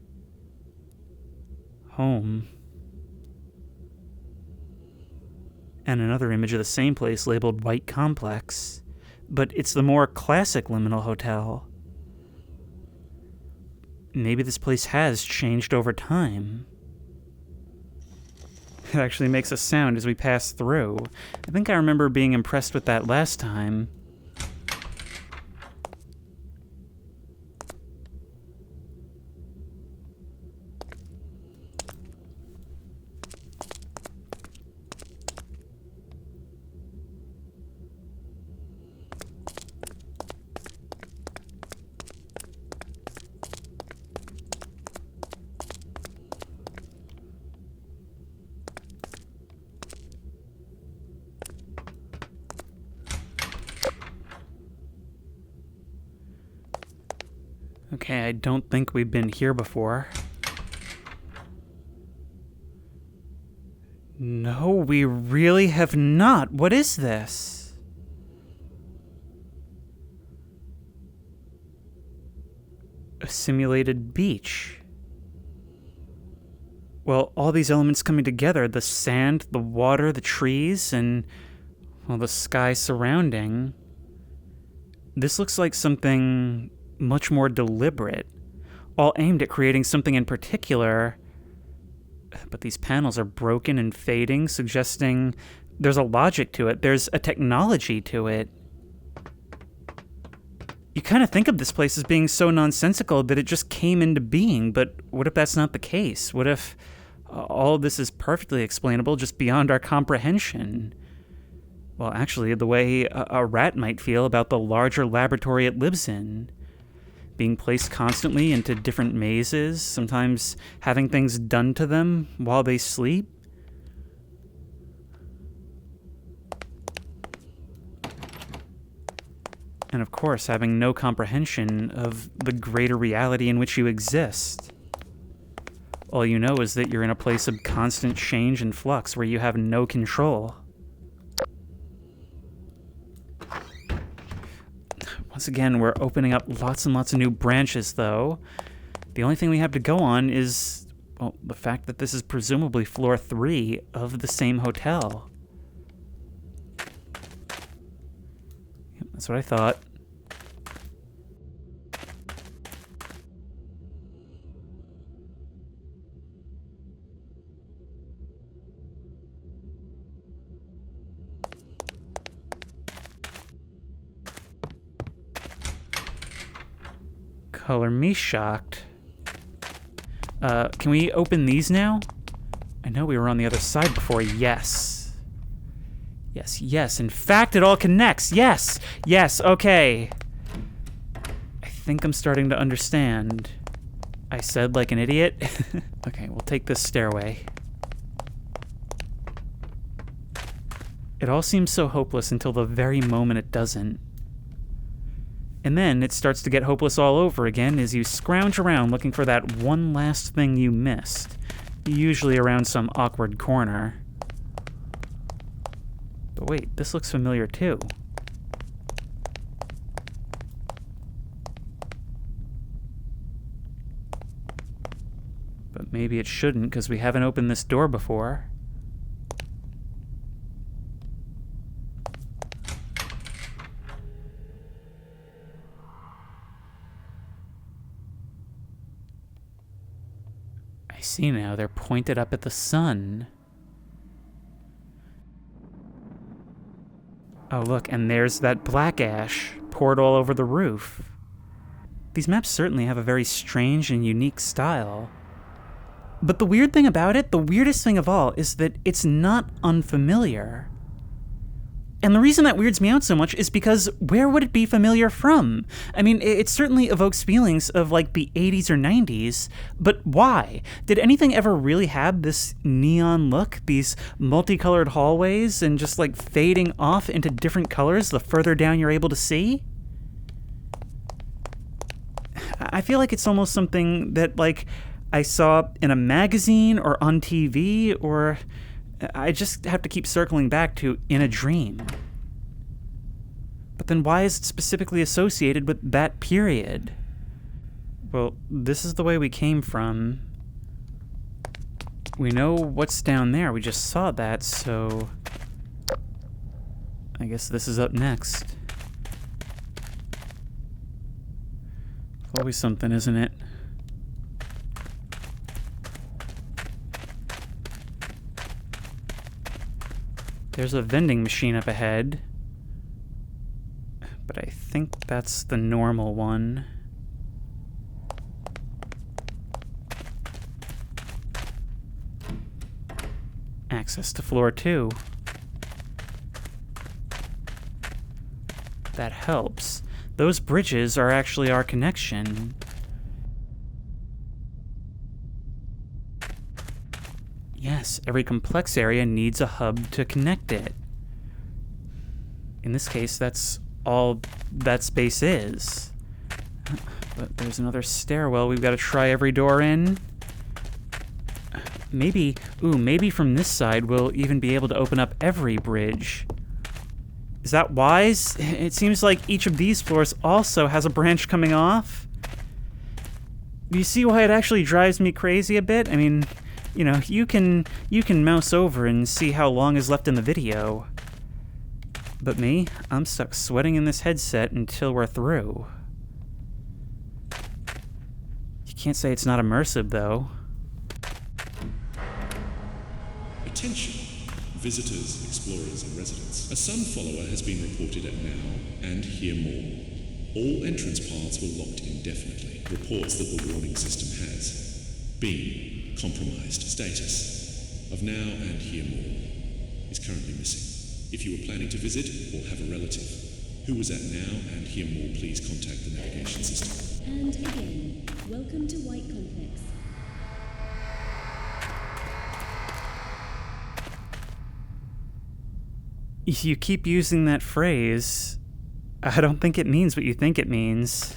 [SPEAKER 1] Home. And another image of the same place labeled White Complex. But it's the more classic liminal hotel. Maybe this place has changed over time. It actually makes a sound as we pass through. I think I remember being impressed with that last time. Okay, I don't think we've been here before. No, we really have not. What is this? A simulated beach. Well, all these elements coming together, the sand, the water, the trees, and, well, the sky surrounding. This looks like something much more deliberate, all aimed at creating something in particular. But these panels are broken and fading, suggesting there's a logic to it. There's a technology to it. You kind of think of this place as being so nonsensical that it just came into being, but what if that's not the case? What if all of this is perfectly explainable, just beyond our comprehension? Well, actually, the way a rat might feel about the larger laboratory it lives in. Being placed constantly into different mazes, sometimes having things done to them while they sleep. And of course, having no comprehension of the greater reality in which you exist. All you know is that you're in a place of constant change and flux where you have no control. Once again, we're opening up lots and lots of new branches, though. The only thing we have to go on is, well, the fact that this is presumably floor 3 of the same hotel. Yep, that's what I thought. Color me shocked. Can we open these now? I know we were on the other side before. Yes. Yes, yes. In fact, it all connects. Yes. Yes, okay. I think I'm starting to understand. I said like an idiot. Okay, we'll take this stairway. It all seems so hopeless until the very moment it doesn't. And then it starts to get hopeless all over again as you scrounge around looking for that one last thing you missed, usually around some awkward corner. But wait, this looks familiar too. But maybe it shouldn't, because we haven't opened this door before. see now, they're pointed up at the sun. Oh, look, and there's that black ash poured all over the roof. These maps certainly have a very strange and unique style. But the weird thing about it, the weirdest thing of all, is that it's not unfamiliar. And the reason that weirds me out so much is because where would it be familiar from? I mean, it certainly evokes feelings of like the 80s or 90s, but why? Did anything ever really have this neon look, these multicolored hallways, and just like fading off into different colors the further down you're able to see? I feel like it's almost something that like I saw in a magazine or on TV, or I just have to keep circling back to in a dream. But then why is it specifically associated with that period? Well, this is the way we came from. We know what's down there. We just saw that, so I guess this is up next. Always something, isn't it? There's a vending machine up ahead, but I think that's the normal one. Access to floor 2. That helps. Those bridges are actually our connection. Yes, every complex area needs a hub to connect it. In this case, that's all that space is. But there's another stairwell we've got to try every door in. Maybe from this side we'll even be able to open up every bridge. Is that wise? It seems like each of these floors also has a branch coming off. Do you see why it actually drives me crazy a bit? I mean, you know, you can mouse over and see how long is left in the video. But me, I'm stuck sweating in this headset until we're through. You can't say it's not immersive, though.
[SPEAKER 3] Attention, visitors, explorers, and residents. A sun follower has been reported at now and hear more. All entrance paths were locked indefinitely. Reports that the warning system has been compromised. Status of now and hear more is currently missing. If you were planning to visit or have a relative who was at now and hear more, please contact the navigation system.
[SPEAKER 2] And again, welcome to White Complex.
[SPEAKER 1] You keep using that phrase. I don't think it means what you think it means.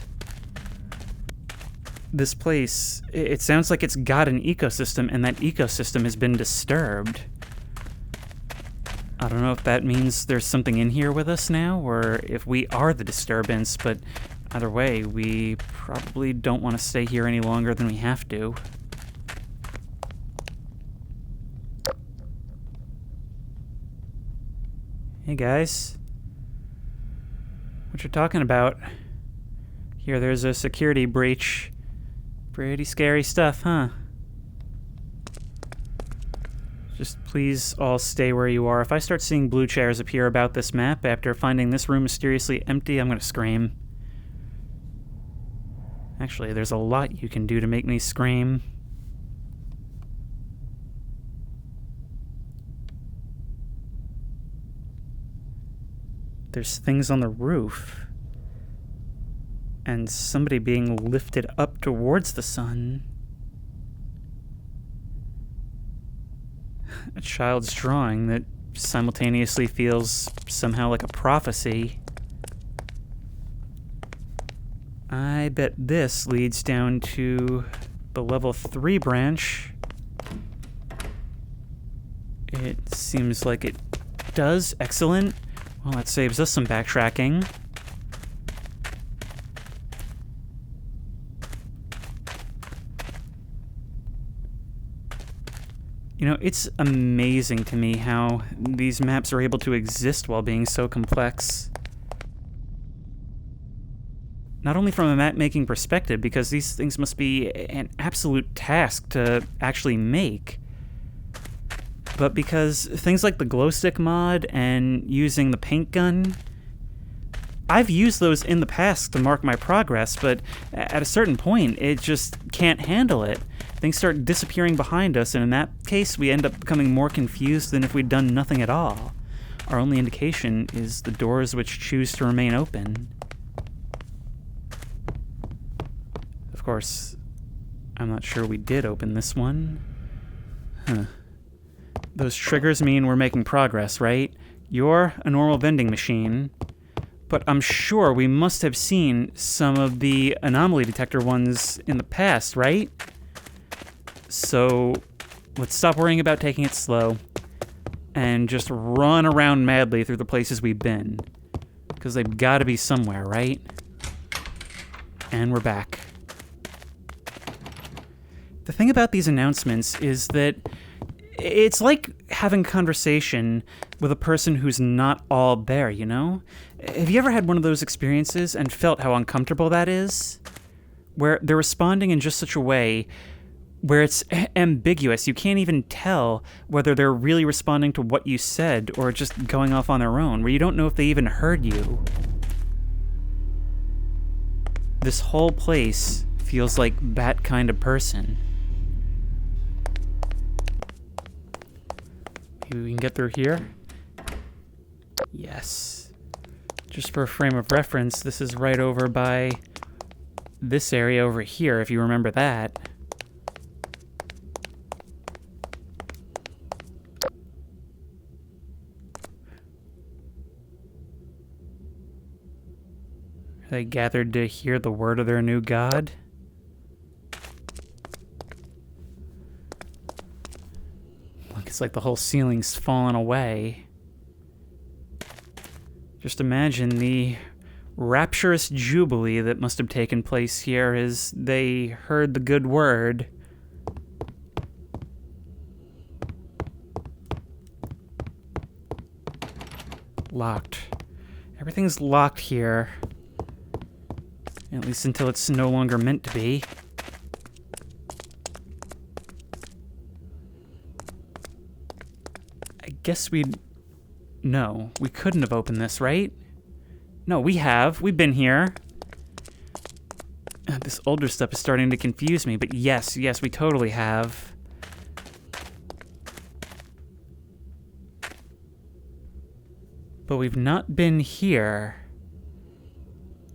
[SPEAKER 1] This place, it sounds like it's got an ecosystem, and that ecosystem has been disturbed. I don't know if that means there's something in here with us now, or if we are the disturbance, but either way, we probably don't want to stay here any longer than we have to. Hey guys. What you talking about? Here, there's a security breach. Pretty scary stuff, huh? Just please all stay where you are. If I start seeing blue chairs appear about this map after finding this room mysteriously empty, I'm gonna scream. Actually, there's a lot you can do to make me scream. There's things on the roof. And somebody being lifted up towards the sun. A child's drawing that simultaneously feels somehow like a prophecy. I bet this leads down to the level 3 branch. It seems like it does. Excellent. Well, that saves us some backtracking. You know, it's amazing to me how these maps are able to exist while being so complex. Not only from a map-making perspective, because these things must be an absolute task to actually make, but because things like the glow stick mod and using the paint gun, I've used those in the past to mark my progress, but at a certain point, it just can't handle it. Things start disappearing behind us, and in that case, we end up becoming more confused than if we'd done nothing at all. Our only indication is the doors which choose to remain open. Of course, I'm not sure we did open this one. Huh. Those triggers mean we're making progress, right? You're a normal vending machine, but I'm sure we must have seen some of the anomaly detector ones in the past, right? So let's stop worrying about taking it slow and just run around madly through the places we've been, because they've got to be somewhere, right? And we're back. The thing about these announcements is that it's like having a conversation with a person who's not all there, you know? Have you ever had one of those experiences and felt how uncomfortable that is? Where they're responding in just such a way where it's ambiguous. You can't even tell whether they're really responding to what you said or just going off on their own, where you don't know if they even heard you. This whole place feels like that kind of person. Maybe we can get through here? Yes. Just for a frame of reference, this is right over by this area over here, if you remember that. They gathered to hear the word of their new god. Look, it's like the whole ceiling's fallen away. Just imagine the rapturous jubilee that must have taken place here as they heard the good word. Locked. Everything's locked here. At least until it's no longer meant to be. I guess No, we couldn't have opened this, right? No, we have. We've been here. This older stuff is starting to confuse me, but yes, we totally have. But we've not been here.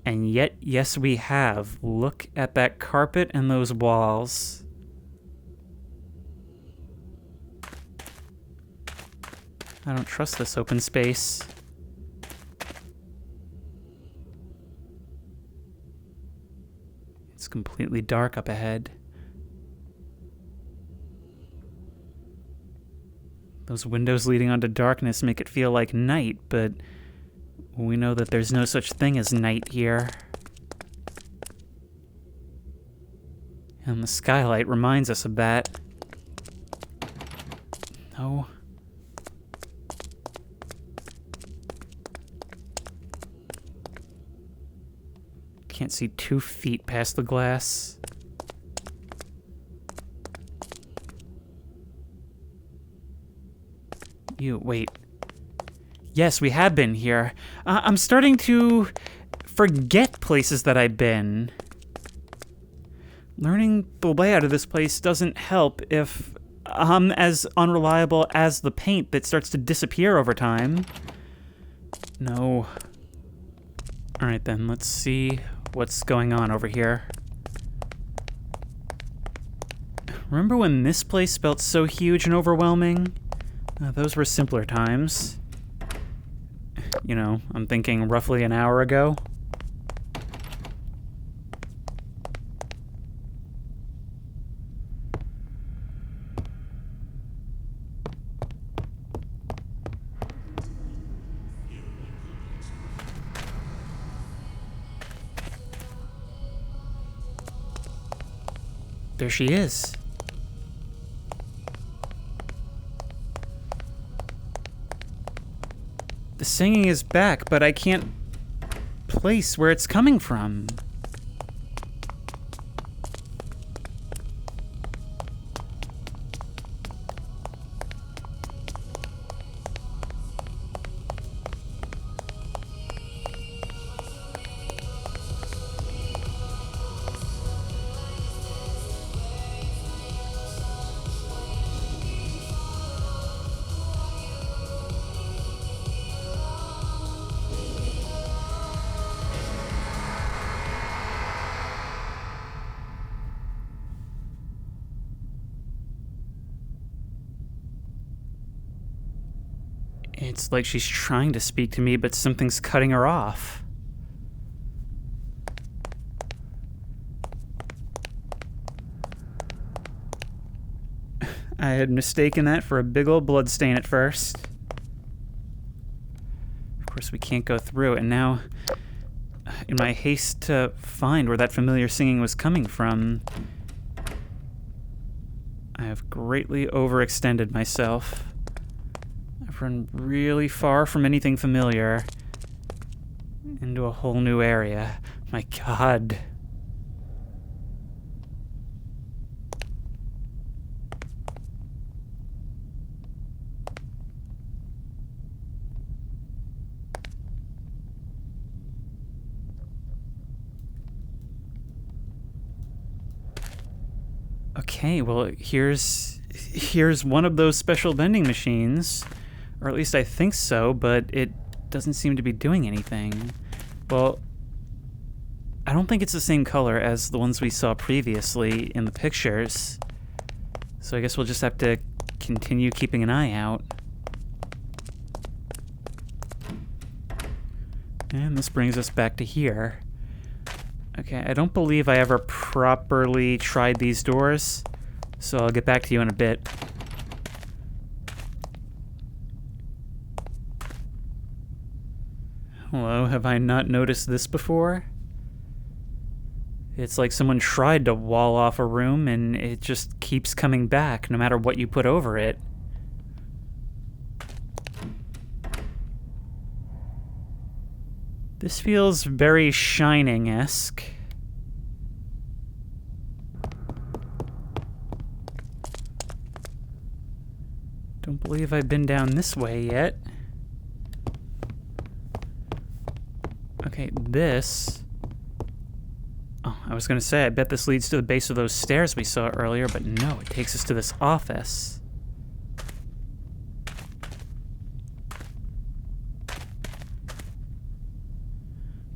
[SPEAKER 1] And yet, yes, we have. Look at that carpet and those walls. I don't trust this open space. It's completely dark up ahead. Those windows leading onto darkness make it feel like night, but we know that there's no such thing as night here. And the skylight reminds us of that. No. Can't see 2 feet past the glass. Wait. Yes, we have been here. I'm starting to forget places that I've been. Learning the layout of this place doesn't help if I'm as unreliable as the paint that starts to disappear over time. No. Alright then, let's see what's going on over here. Remember when this place felt so huge and overwhelming? Those were simpler times. You know, I'm thinking roughly an hour ago. There she is. The singing is back, but I can't place where it's coming from. It's like she's trying to speak to me, but something's cutting her off. I had mistaken that for a big old bloodstain at first. Of course, we can't go through, and now, in my haste to find where that familiar singing was coming from, I have greatly overextended myself. I've run really far from anything familiar into a whole new area. My God. Okay, well, here's one of those special vending machines. Or at least I think so, but it doesn't seem to be doing anything. Well, I don't think it's the same color as the ones we saw previously in the pictures. So I guess we'll just have to continue keeping an eye out. And this brings us back to here. Okay, I don't believe I ever properly tried these doors, so I'll get back to you in a bit. Hello, have I not noticed this before? It's like someone tried to wall off a room and it just keeps coming back no matter what you put over it. This feels very Shining-esque. Don't believe I've been down this way yet. Okay, this... Oh, I was gonna say, I bet this leads to the base of those stairs we saw earlier, but no, it takes us to this office.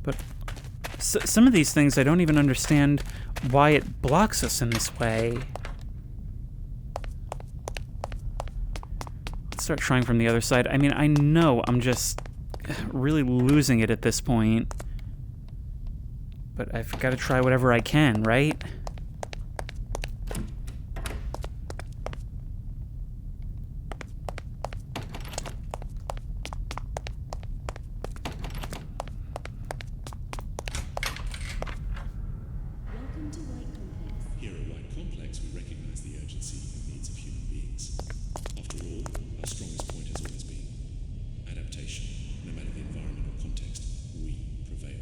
[SPEAKER 1] But some of these things, I don't even understand why it blocks us in this way. Let's start trying from the other side. I mean, I know I'm just really losing it at this point. But I've got to try whatever I can, right?
[SPEAKER 2] Welcome to White Complex.
[SPEAKER 3] Here at White Complex, we recognize the urgency and needs of human beings. After all, our strongest point has always been adaptation. No matter the environment or context, we prevail.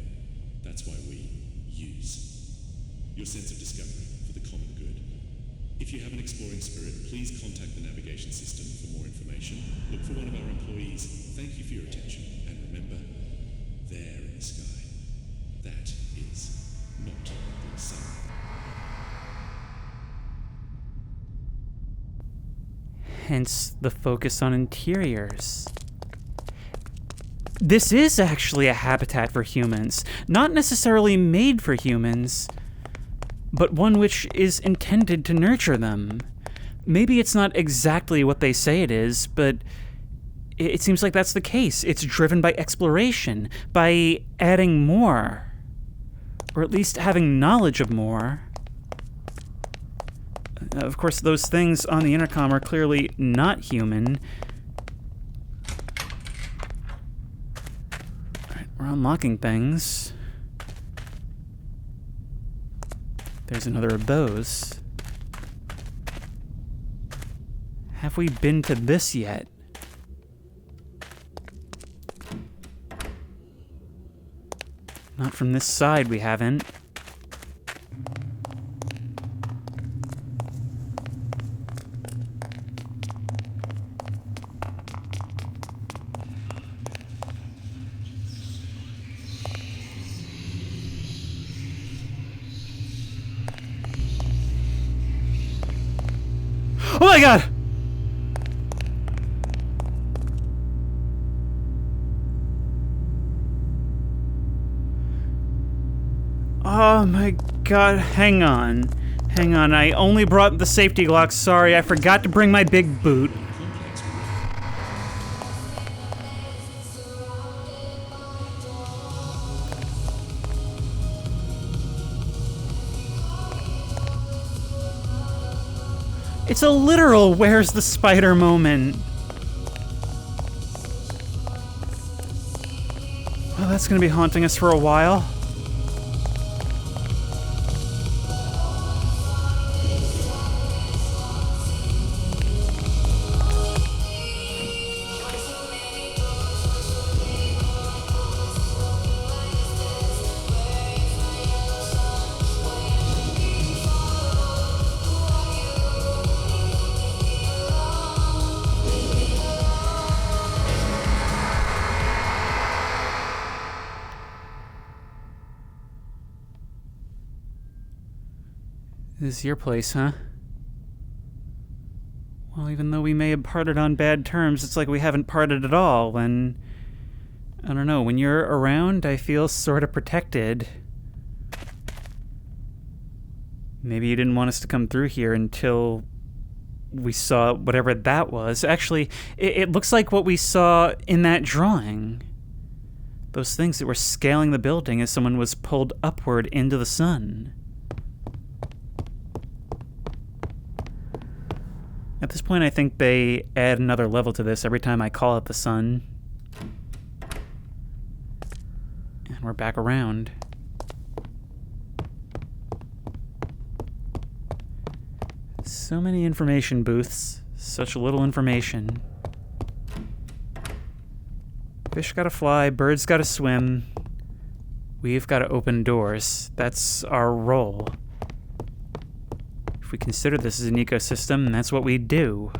[SPEAKER 3] That's why we use your sense of discovery for the common good. If you have an exploring spirit, please contact the navigation system for more information. Look for one of our employees. Thank you for your attention. And remember, there in the sky, that is not the sun.
[SPEAKER 1] Hence the focus on interiors. This is actually a habitat for humans, not necessarily made for humans, but one which is intended to nurture them. Maybe it's not exactly what they say it is, but it seems like that's the case. It's driven by exploration, by adding more, or at least having knowledge of more. Of course, those things on the intercom are clearly not human. Alright, we're unlocking things. There's another of those. Have we been to this yet? Not from this side, we haven't. Oh my god! Oh my god, hang on. Hang on, I only brought the safety locks. Sorry, I forgot to bring my big boot. It's a literal where's the spider moment. Oh, that's gonna be haunting us for a while. This is your place, huh? Well, even though we may have parted on bad terms, it's like we haven't parted at all. When, I don't know, when you're around, I feel sort of protected. Maybe you didn't want us to come through here until we saw whatever that was. Actually, it looks like what we saw in that drawing. Those things that were scaling the building as someone was pulled upward into the sun. At this point, I think they add another level to this every time I call it the sun. And we're back around. So many information booths, such little information. Fish gotta fly, birds gotta swim. We've gotta open doors. That's our role. If we consider this as an ecosystem, that's what we do.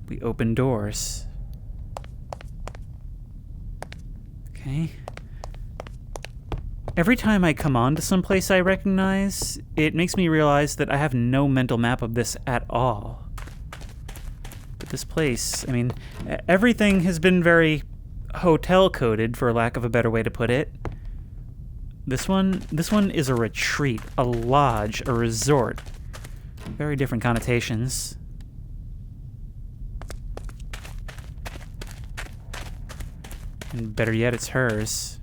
[SPEAKER 1] We open doors. Okay. Every time I come on to some place I recognize, it makes me realize that I have no mental map of this at all. But this place, I mean, everything has been very hotel-coded, for lack of a better way to put it. This one is a retreat, a lodge, a resort. Very different connotations. And better yet, it's hers.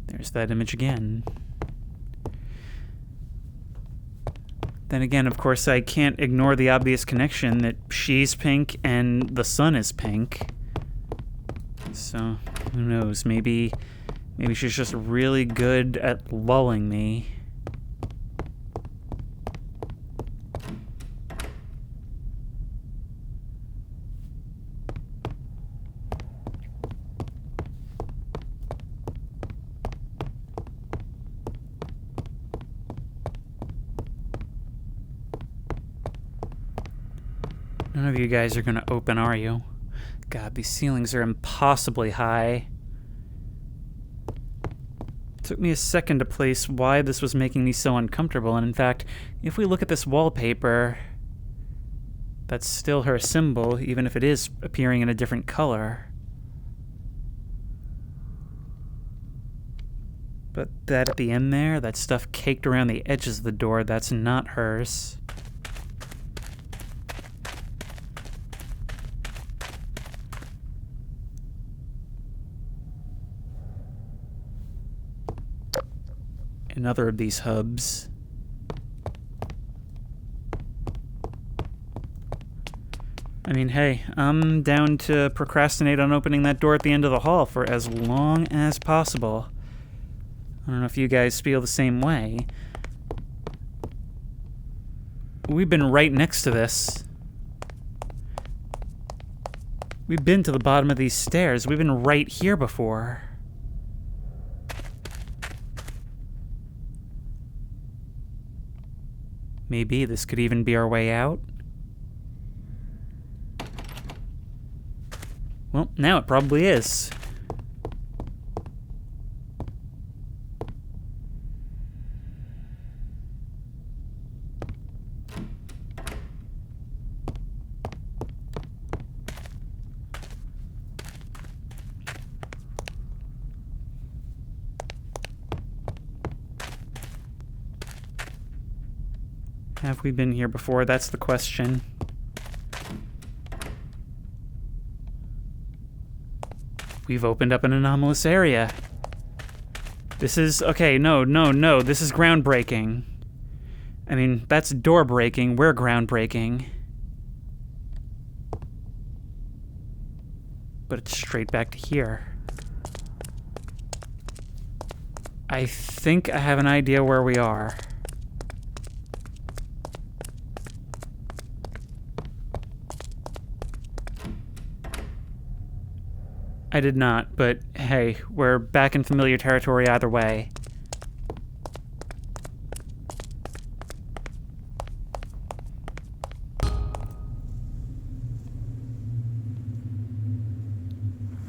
[SPEAKER 1] There's that image again. Then again, of course, I can't ignore the obvious connection that she's pink and the sun is pink. So, who knows? Maybe she's just really good at lulling me. None of you guys are gonna open, are you? God, these ceilings are impossibly high. It took me a second to place why this was making me so uncomfortable, and in fact, if we look at this wallpaper, that's still her symbol, even if it is appearing in a different color. But that at the end there, that stuff caked around the edges of the door, that's not hers. Another of these hubs. I mean, hey, I'm down to procrastinate on opening that door at the end of the hall for as long as possible. I don't know if you guys feel the same way. We've been right next to this. We've been to the bottom of these stairs. We've been right here before. Maybe this could even be our way out. Well, now it probably is. Have we been here before? That's the question. We've opened up an anomalous area. This is... Okay, no. This is groundbreaking. I mean, that's door breaking. We're groundbreaking. But it's straight back to here. I think I have an idea where we are. I did not, but hey, we're back in familiar territory either way.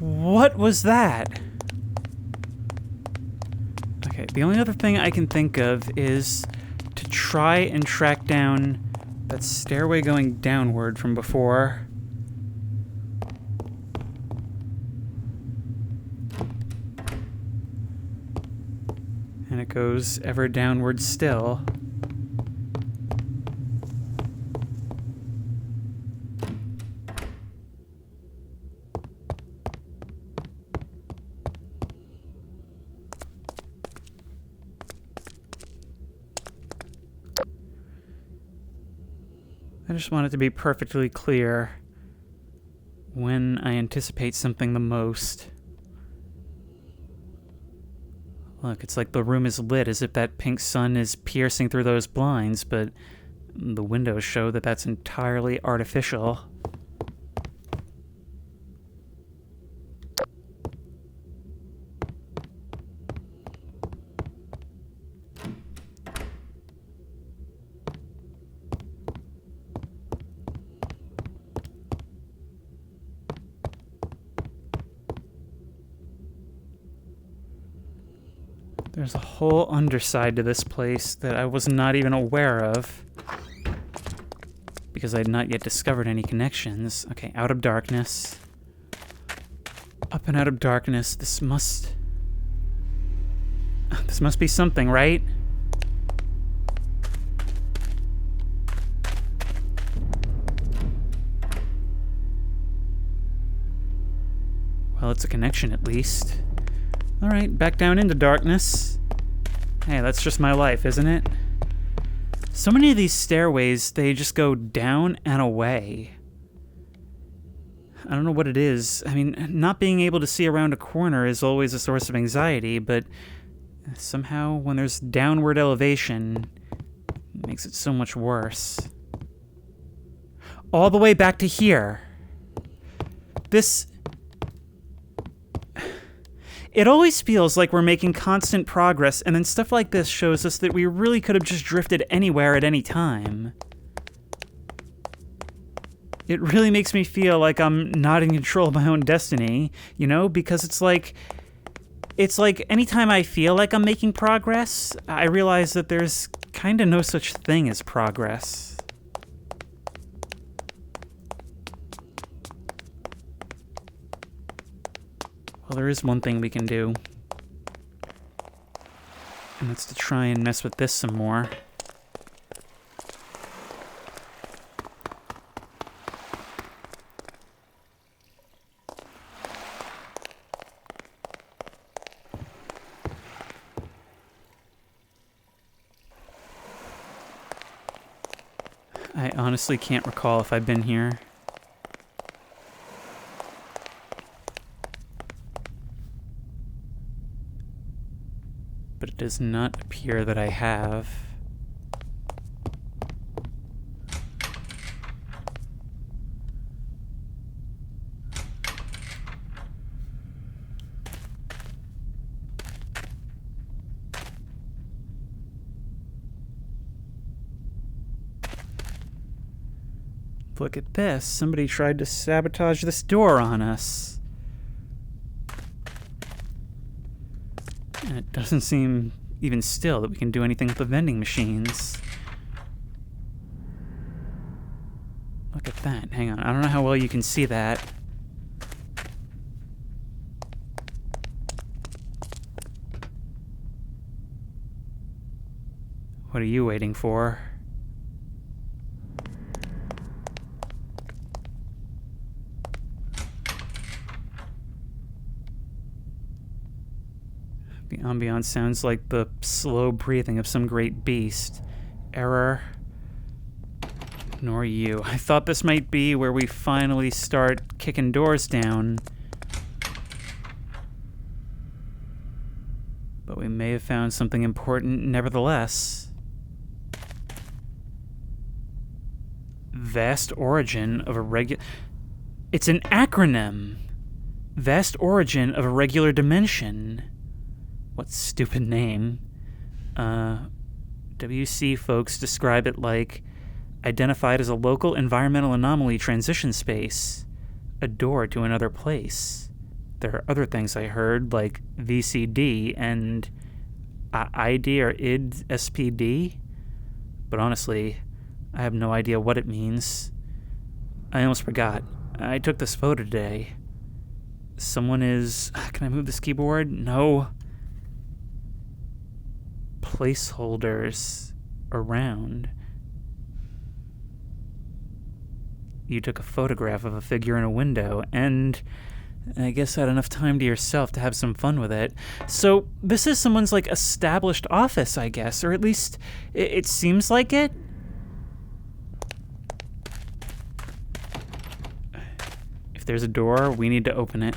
[SPEAKER 1] What was that? Okay, the only other thing I can think of is to try and track down that stairway going downward from before. And it goes ever downward still. I just want it to be perfectly clear when I anticipate something the most. Look, it's like the room is lit as if that pink sun is piercing through those blinds, but the windows show that that's entirely artificial. There's a whole underside to this place that I was not even aware of, because I had not yet discovered any connections. Okay, out of darkness. Up and out of darkness. This must be something, right? Well, it's a connection at least. Alright, back down into darkness. Hey, that's just my life, isn't it? So many of these stairways, they just go down and away. I don't know what it is. I mean, not being able to see around a corner is always a source of anxiety, but somehow when there's downward elevation, it makes it so much worse. All the way back to here. This... It always feels like we're making constant progress, and then stuff like this shows us that we really could have just drifted anywhere at any time. It really makes me feel like I'm not in control of my own destiny, you know? Because it's like anytime I feel like I'm making progress, I realize that there's kind of no such thing as progress. Well, there is one thing we can do. And that's to try and mess with this some more. I honestly can't recall if I've been here. But it does not appear that I have. Look at this. Somebody tried to sabotage this door on us. And it doesn't seem even still that we can do anything with the vending machines. Look at that. Hang on. I don't know how well you can see that. What are you waiting for? ambiance sounds like the slow breathing of some great beast. Error. Nor you. I thought this might be where we finally start kicking doors down. But we may have found something important nevertheless. Vast origin of a regular... It's an acronym! Vast origin of a regular dimension. What stupid name. WC folks describe it like identified as a local environmental anomaly transition space, a door to another place. There are other things I heard, like VCD and ID or ID SPD, but honestly, I have no idea what it means. I almost forgot. I took this photo today. Someone is... Can I move this keyboard? No. Placeholders around. You took a photograph of a figure in a window, and I guess had enough time to yourself to have some fun with it. So this is someone's, like, established office, I guess, or at least it seems like it. If there's a door, we need to open it.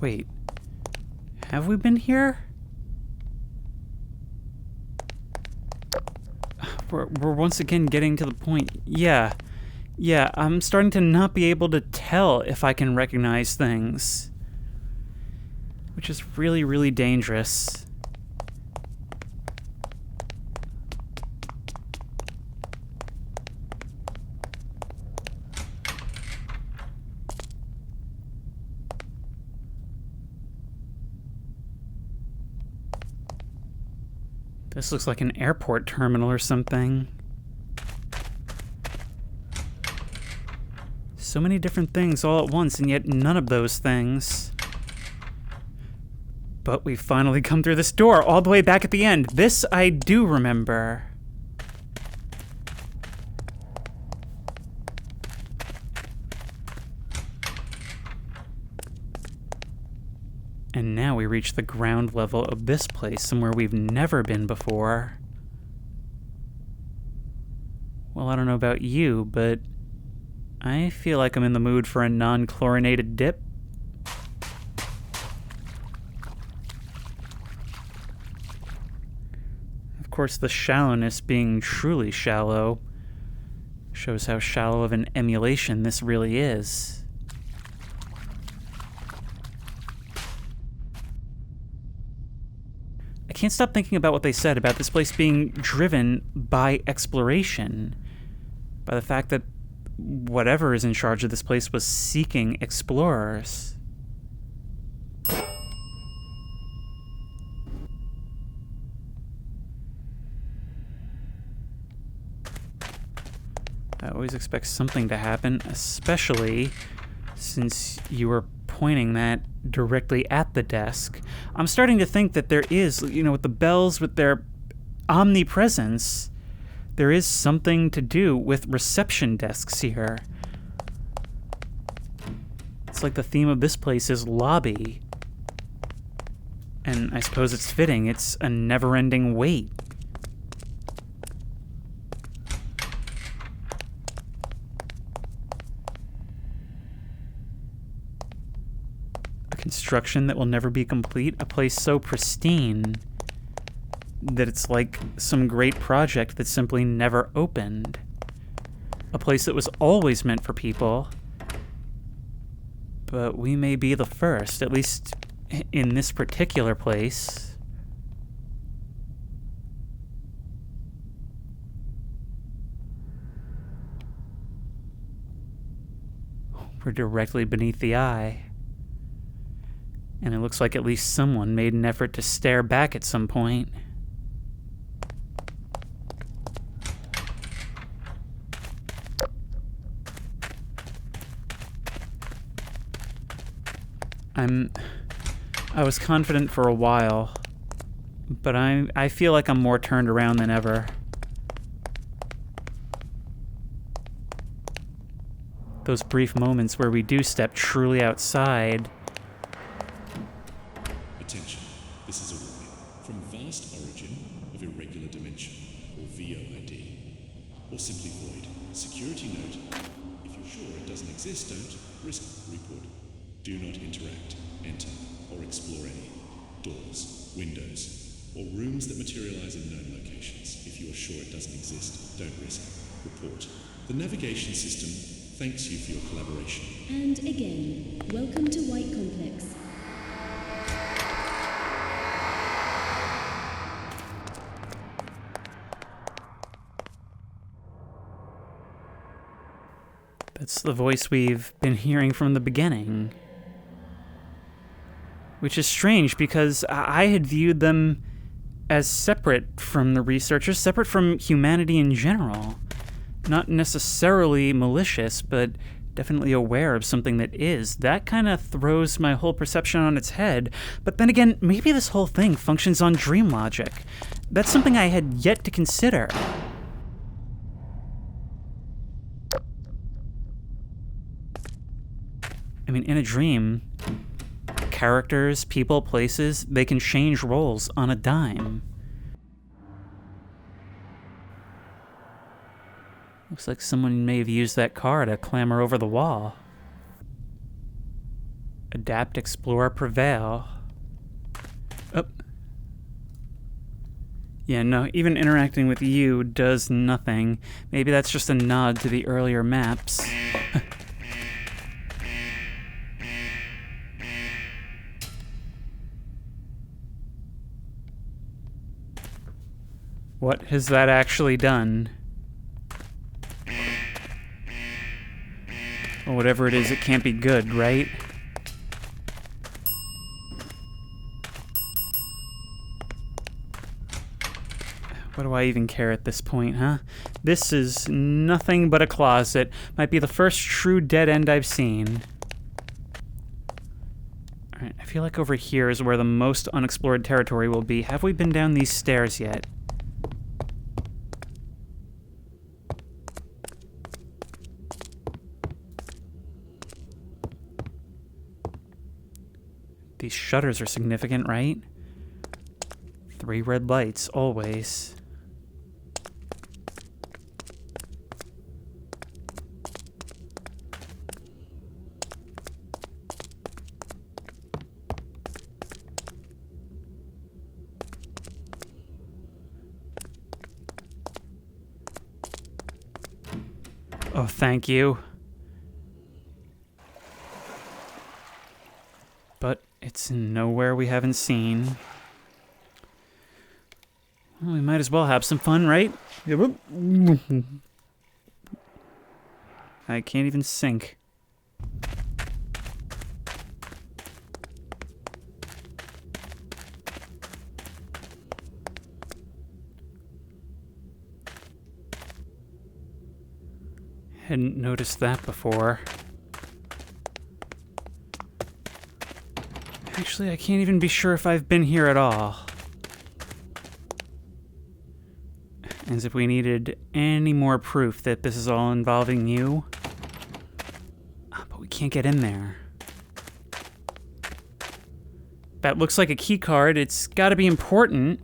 [SPEAKER 1] Wait, have we been here? We're once again getting to the point. Yeah, I'm starting to not be able to tell if I can recognize things. Which is really, really dangerous. This looks like an airport terminal or something. So many different things all at once, and yet none of those things. But we finally come through this door all the way back at the end. This I do remember. And now we reach the ground level of this place, somewhere we've never been before. Well, I don't know about you, but I feel like I'm in the mood for a non-chlorinated dip. Of course, the shallowness being truly shallow shows how shallow of an emulation this really is. I can't stop thinking about what they said about this place being driven by exploration, by the fact that whatever is in charge of this place was seeking explorers. I always expect something to happen, especially since you were pointing that directly at the desk. I'm starting to think that there is, with the bells, with their omnipresence, there is something to do with reception desks here. It's like the theme of this place is lobby. And I suppose it's fitting. It's a never-ending wait. Construction that will never be complete, a place so pristine that it's like some great project that simply never opened. A place that was always meant for people, but we may be the first, at least in this particular place. We're directly beneath the eye. And it looks like at least someone made an effort to stare back at some point. I was confident for a while, but I feel like I'm more turned around than ever. Those brief moments where we do step truly outside.
[SPEAKER 3] Attention, this is a warning. From vast origin of irregular dimension, or VOID, or simply void. Security note, if you're sure it doesn't exist, don't risk report. Do not interact, enter, or explore any doors, windows, or rooms that materialize in known locations. If you are sure it doesn't exist, don't risk, report. The navigation system thanks you for your collaboration.
[SPEAKER 4] And again, welcome to White Complex.
[SPEAKER 1] That's the voice we've been hearing from the beginning. Which is strange because I had viewed them as separate from the researchers, separate from humanity in general. Not necessarily malicious, but definitely aware of something that is. That kind of throws my whole perception on its head. But then again, maybe this whole thing functions on dream logic. That's something I had yet to consider. I mean, in a dream, characters, people, places, they can change roles on a dime. Looks like someone may have used that car to clamber over the wall. Adapt, explore, prevail. Oh. Yeah, no, even interacting with you does nothing. Maybe that's just a nod to the earlier maps. What has that actually done? Well, whatever it is, it can't be good, right? What do I even care at this point, huh? This is nothing but a closet. Might be the first true dead end I've seen. Alright, I feel like over here is where the most unexplored territory will be. Have we been down these stairs yet? These shutters are significant, right? 3 red lights, always. Oh, thank you. But it's nowhere we haven't seen. Well, we might as well have some fun, right? I can't even sync. Hadn't noticed that before. Actually, I can't even be sure if I've been here at all. As if we needed any more proof that this is all involving you. But we can't get in there. That looks like a key card. It's gotta be important.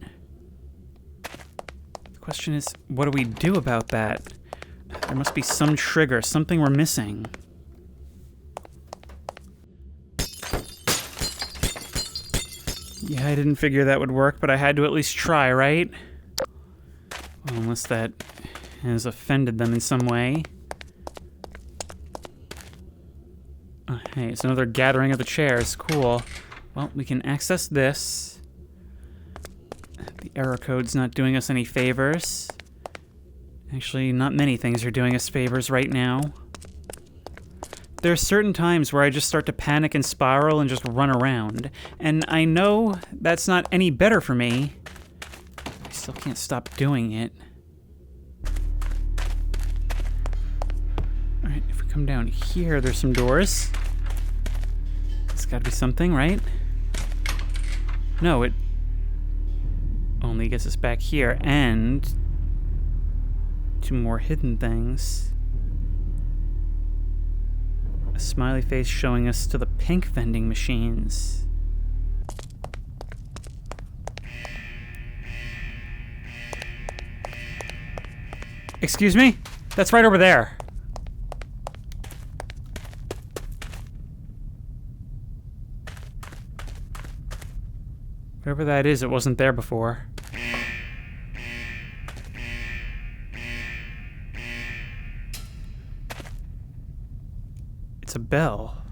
[SPEAKER 1] The question is, what do we do about that? There must be some trigger, something we're missing. Yeah, I didn't figure that would work, but I had to at least try, right? Well, unless that has offended them in some way. Oh, hey, it's another gathering of the chairs. Cool. Well, we can access this. The error code's not doing us any favors. Actually, not many things are doing us favors right now. There are certain times where I just start to panic and spiral and just run around. And I know that's not any better for me. I still can't stop doing it. Alright, if we come down here, there's some doors. It's gotta be something, right? No, it only gets us back here and to more hidden things. A smiley face showing us to the pink vending machines. Excuse me? That's right over there. Whatever that is, it wasn't there before. It's a bell.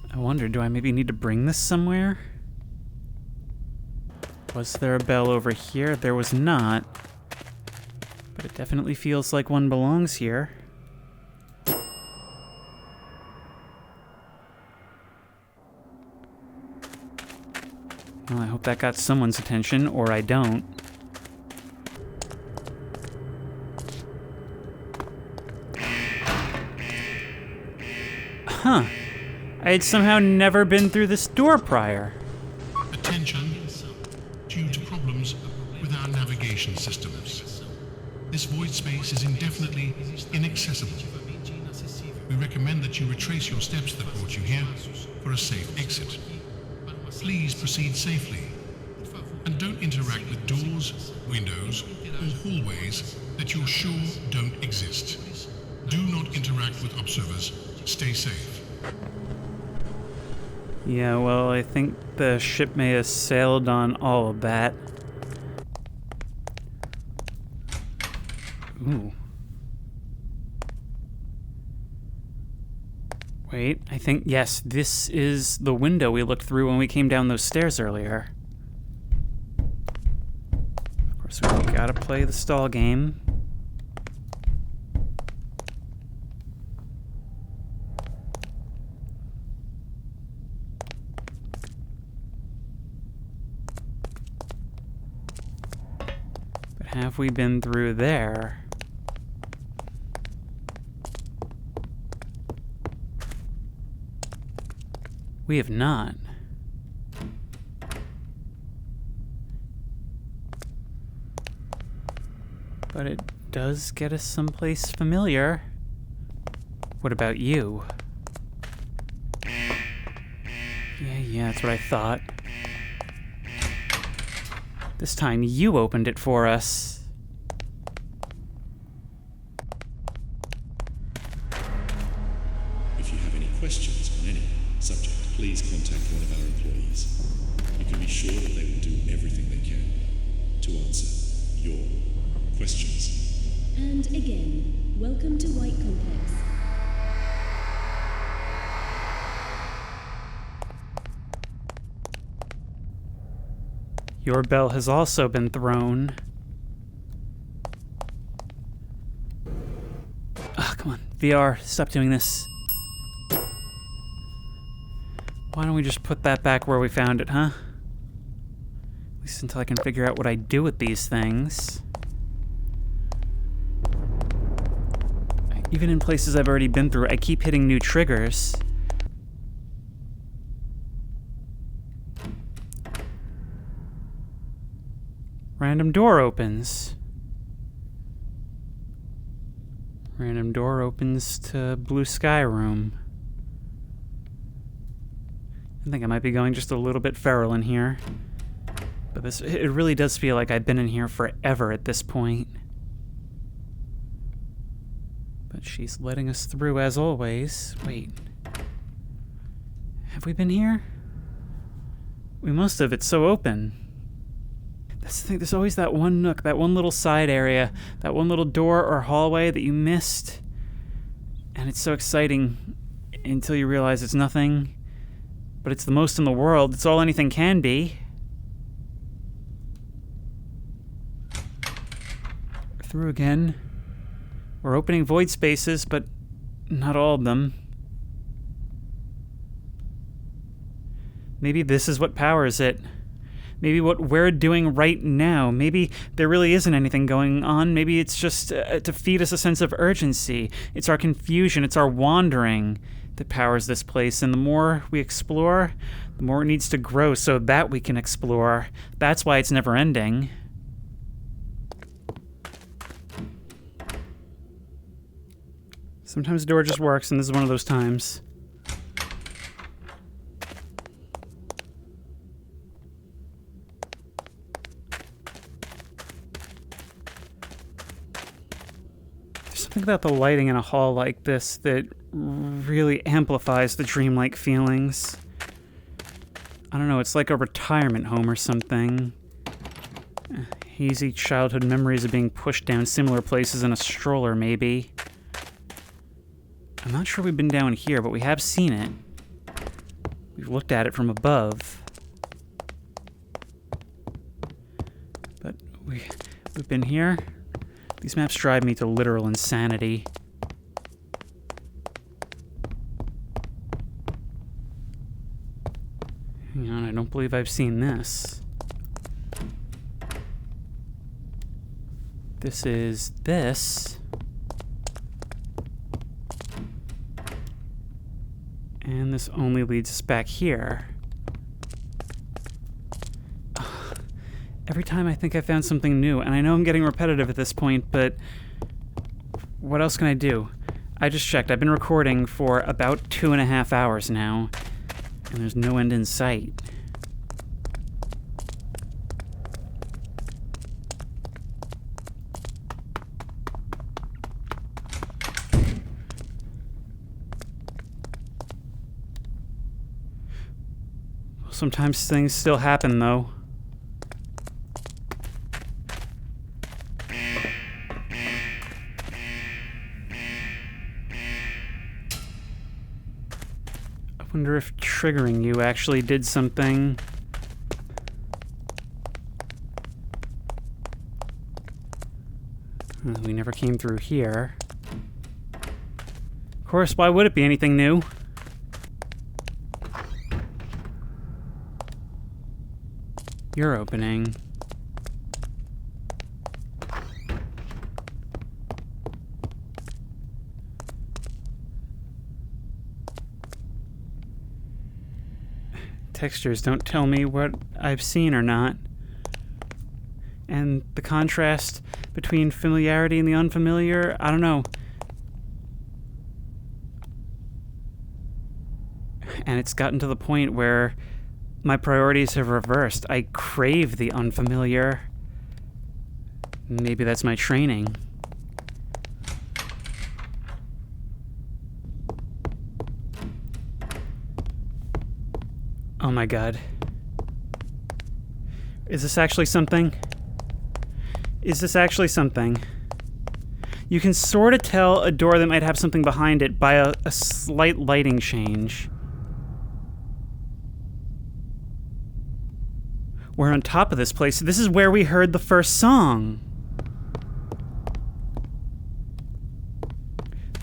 [SPEAKER 1] I wonder, do I maybe need to bring this somewhere? Was there a bell over here? There was not. But it definitely feels like one belongs here. Well, I hope that got someone's attention, or I don't. Huh. I had somehow never been through this door prior.
[SPEAKER 5] Attention, due to problems with our navigation systems. This void space is indefinitely inaccessible. We recommend that you retrace your steps that brought you here for a safe exit. Please proceed safely, and don't interact with doors, windows, or hallways that you're sure don't exist. Do not interact with observers. Stay safe.
[SPEAKER 1] Yeah, well, I think the ship may have sailed on all of that. Ooh. Wait, I think, yes, this is the window we looked through when we came down those stairs earlier. Of course, we gotta play the stall game. But have we been through there? We have not. But it does get us someplace familiar. What about you? Yeah, that's what I thought. This time you opened it for us.
[SPEAKER 3] If you have any questions on any subject, please contact one of our employees. You can be sure that they will do everything they can to answer your questions.
[SPEAKER 4] And again, welcome to White Complex.
[SPEAKER 1] Your bell has also been thrown. Ah, come on. VR, stop doing this. Why don't we just put that back where we found it, huh? At least until I can figure out what I do with these things. Even in places I've already been through, I keep hitting new triggers. Random door opens. Random door opens to blue sky room. I think I might be going just a little bit feral in here. But it really does feel like I've been in here forever at this point. But she's letting us through as always. Wait. Have we been here? We must have. It's so open. That's the thing. There's always that one nook, that one little side area, that one little door or hallway that you missed. And it's so exciting until you realize it's nothing. But it's the most in the world. It's all anything can be. We're through again. We're opening void spaces, but not all of them. Maybe this is what powers it. Maybe what we're doing right now. Maybe there really isn't anything going on. Maybe it's just to feed us a sense of urgency. It's our confusion, it's our wandering that powers this place. And the more we explore, the more it needs to grow so that we can explore. That's why it's never ending. Sometimes the door just works, and this is one of those times. There's something about the lighting in a hall like this that really amplifies the dreamlike feelings. I don't know, it's like a retirement home or something. Hazy childhood memories of being pushed down similar places in a stroller, maybe. I'm not sure we've been down here, but we have seen it. We've looked at it from above. But we've been here. These maps drive me to literal insanity. Hang on, I don't believe I've seen this. This is this. And this only leads us back here. Every time I think I found something new, and I know I'm getting repetitive at this point, but what else can I do? I just checked. I've been recording for about 2.5 hours now, and there's no end in sight. Sometimes things still happen, though. I wonder if triggering you actually did something. We never came through here. Of course, why would it be anything new? Your opening. Textures don't tell me what I've seen or not. And the contrast between familiarity and the unfamiliar, I don't know. And it's gotten to the point where my priorities have reversed. I crave the unfamiliar. Maybe that's my training. Oh my god. Is this actually something? Is this actually something? You can sort of tell a door that might have something behind it by a slight lighting change. We're on top of this place. This is where we heard the first song.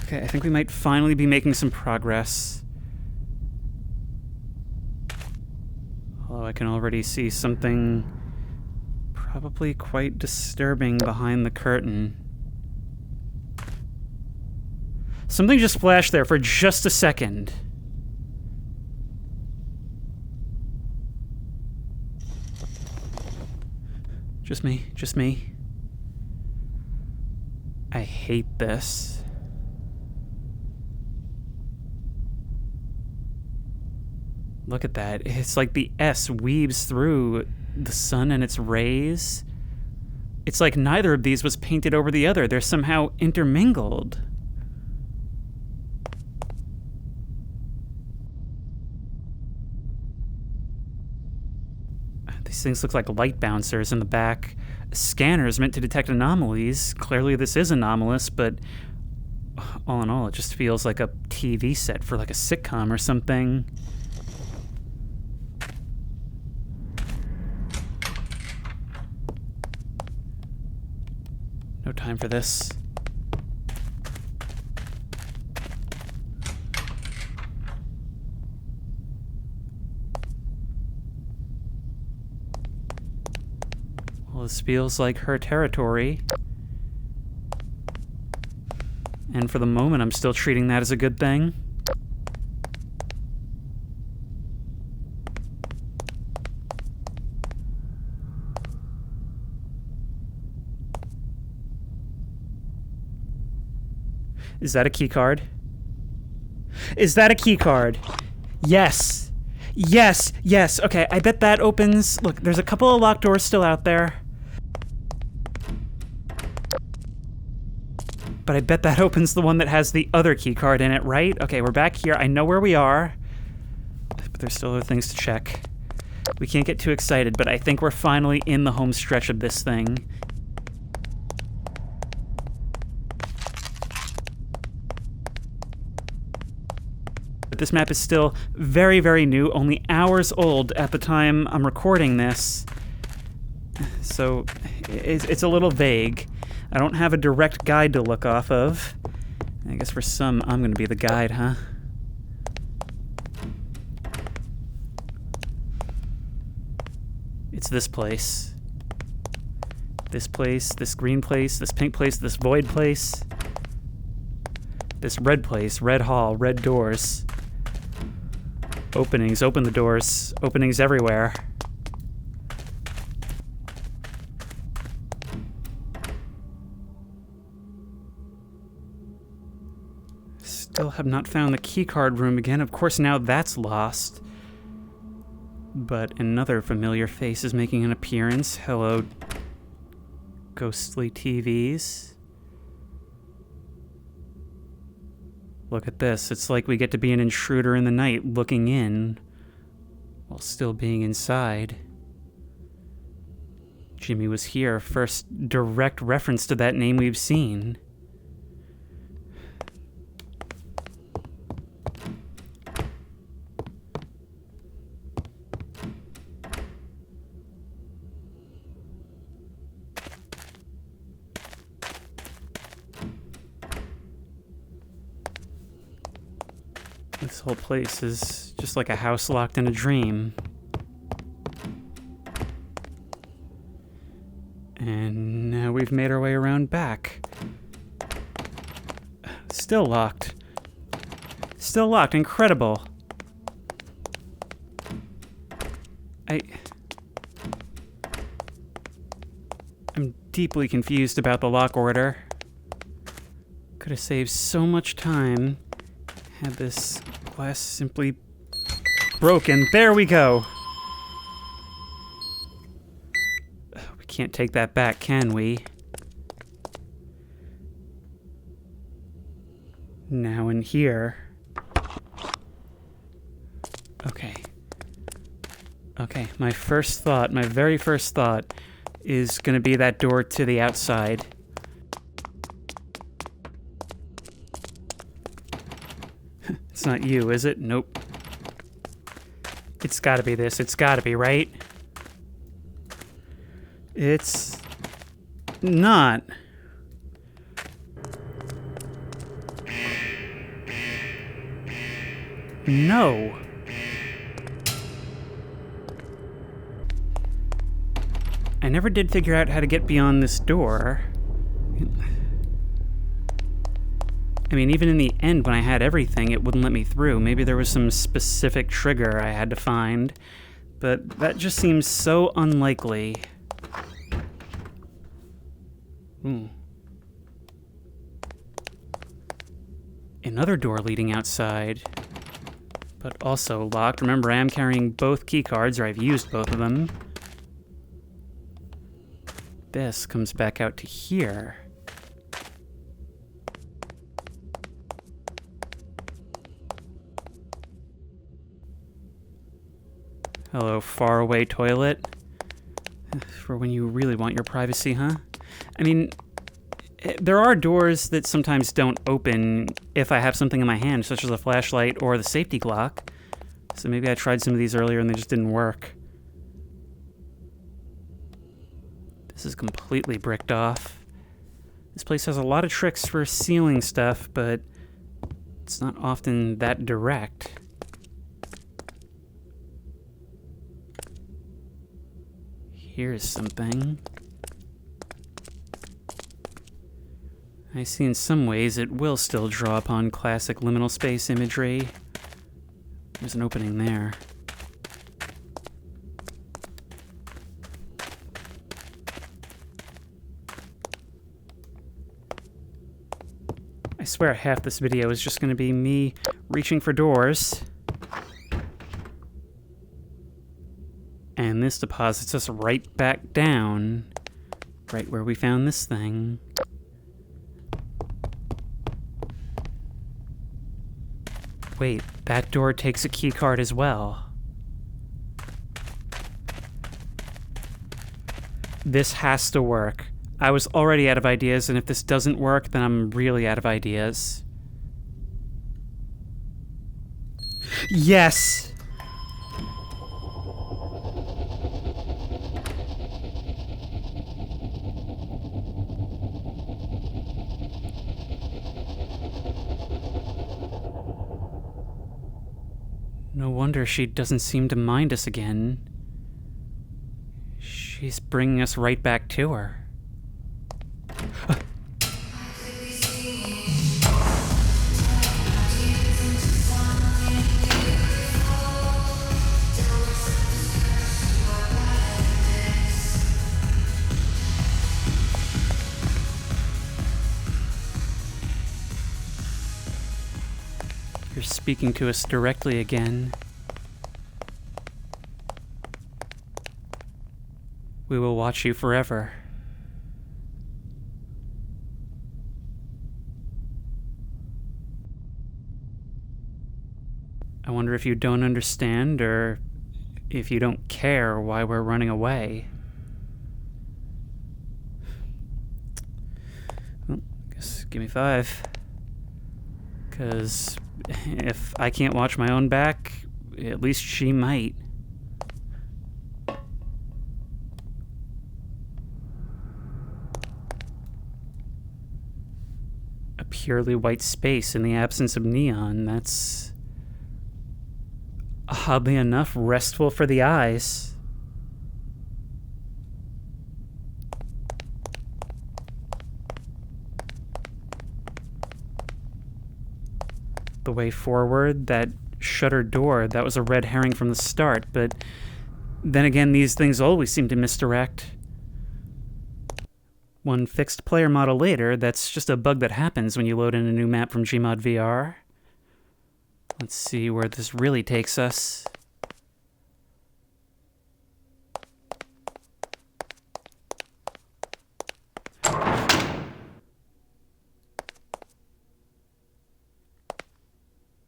[SPEAKER 1] Okay, I think we might finally be making some progress. Although I can already see something probably quite disturbing behind the curtain. Something just flashed there for just a second. Just me, just me. I hate this. Look at that. It's like the S weaves through the sun and its rays. It's like neither of these was painted over the other. They're somehow intermingled. These things look like light bouncers in the back. Scanners meant to detect anomalies. Clearly this is anomalous, but all in all, it just feels like a TV set for like a sitcom or something. No time for this. This feels like her territory. And for the moment, I'm still treating that as a good thing. Is that a key card? Is that a key card? Yes. Yes, yes. Okay, I bet that opens... Look, there's a couple of locked doors still out there. But I bet that opens the one that has the other key card in it, right? Okay, we're back here. I know where we are. But there's still other things to check. We can't get too excited, but I think we're finally in the home stretch of this thing. This map is still very, very new, only hours old at the time I'm recording this. So it's a little vague. I don't have a direct guide to look off of. I guess for some, I'm going to be the guide, huh? It's this place. This place, this green place, this pink place, this void place. This red place, red hall, red doors. Openings, open the doors. Openings everywhere. Still have not found the keycard room again. Of course, now that's lost. But another familiar face is making an appearance. Hello, ghostly TVs. Look at this. It's like we get to be an intruder in the night looking in while still being inside. Jimmy was here. First direct reference to that name we've seen. This whole place is just like a house locked in a dream. And now we've made our way around back. Still locked. Still locked. Incredible. I'm deeply confused about the lock order. Could have saved so much time had this glass simply broken. There we go. We can't take that back, can we? Now in here. Okay. Okay, my first thought, my very first thought is going to be that door to the outside. It's not you, is it? Nope. It's gotta be this. It's gotta be, right? It's not. No. I never did figure out how to get beyond this door. I mean, even in the end, when I had everything, it wouldn't let me through. Maybe there was some specific trigger I had to find. But that just seems so unlikely. Another door leading outside. But also locked. Remember, I am carrying both key cards, or I've used both of them. This comes back out to here. Hello, faraway toilet. For when you really want your privacy, huh? I mean, there are doors that sometimes don't open if I have something in my hand, such as a flashlight or the safety clock. So maybe I tried some of these earlier and they just didn't work. This is completely bricked off. This place has a lot of tricks for sealing stuff, but it's not often that direct. Here's something. I see in some ways it will still draw upon classic liminal space imagery. There's an opening there. I swear half this video is just going to be me reaching for doors. And this deposits us right back down, right where we found this thing. Wait, that door takes a keycard as well. This has to work. I was already out of ideas, and if this doesn't work, then I'm really out of ideas. Yes! No wonder she doesn't seem to mind us again. She's bringing us right back to her. You're speaking to us directly again. We will watch you forever. I wonder if you don't understand, or if you don't care why we're running away. Well, I guess give me 5. 'Cause if I can't watch my own back, at least she might. A purely white space in the absence of neon, that's oddly enough restful for the eyes. The way forward, that shuttered door, that was a red herring from the start, but then again, these things always seem to misdirect. One fixed player model later, that's just a bug that happens when you load in a new map from GMOD VR. Let's see where this really takes us.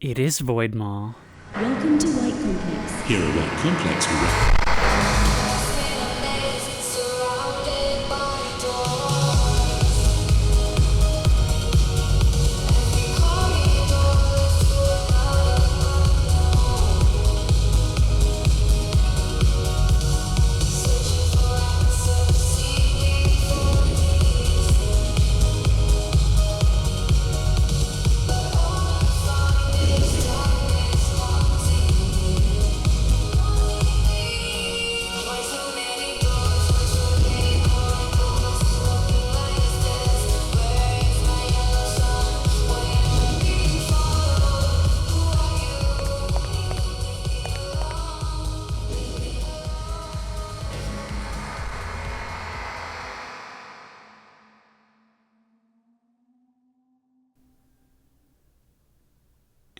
[SPEAKER 1] It is Void Maw.
[SPEAKER 4] Welcome to White Complex.
[SPEAKER 3] Here at White Complex, we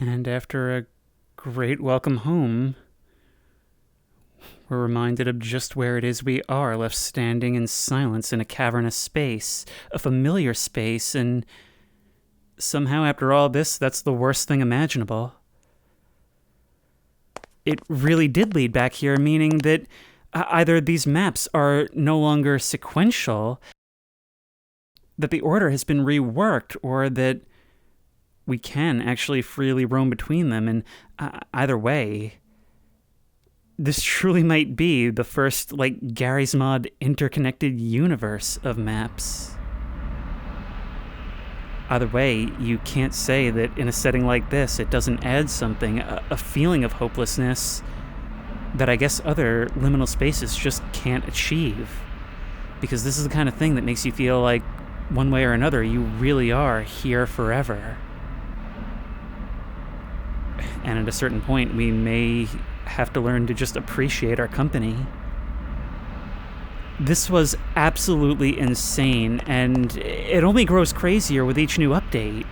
[SPEAKER 1] And after a great welcome home, we're reminded of just where it is we are, left standing in silence in a cavernous space, a familiar space, and somehow after all this, that's the worst thing imaginable. It really did lead back here, meaning that either these maps are no longer sequential, that the order has been reworked, or that we can actually freely roam between them, and either way, this truly might be the first, Gary's Mod interconnected universe of maps. Either way, you can't say that in a setting like this, it doesn't add something, a feeling of hopelessness that I guess other liminal spaces just can't achieve. Because this is the kind of thing that makes you feel like one way or another, you really are here forever. And at a certain point, we may have to learn to just appreciate our company. This was absolutely insane, and it only grows crazier with each new update.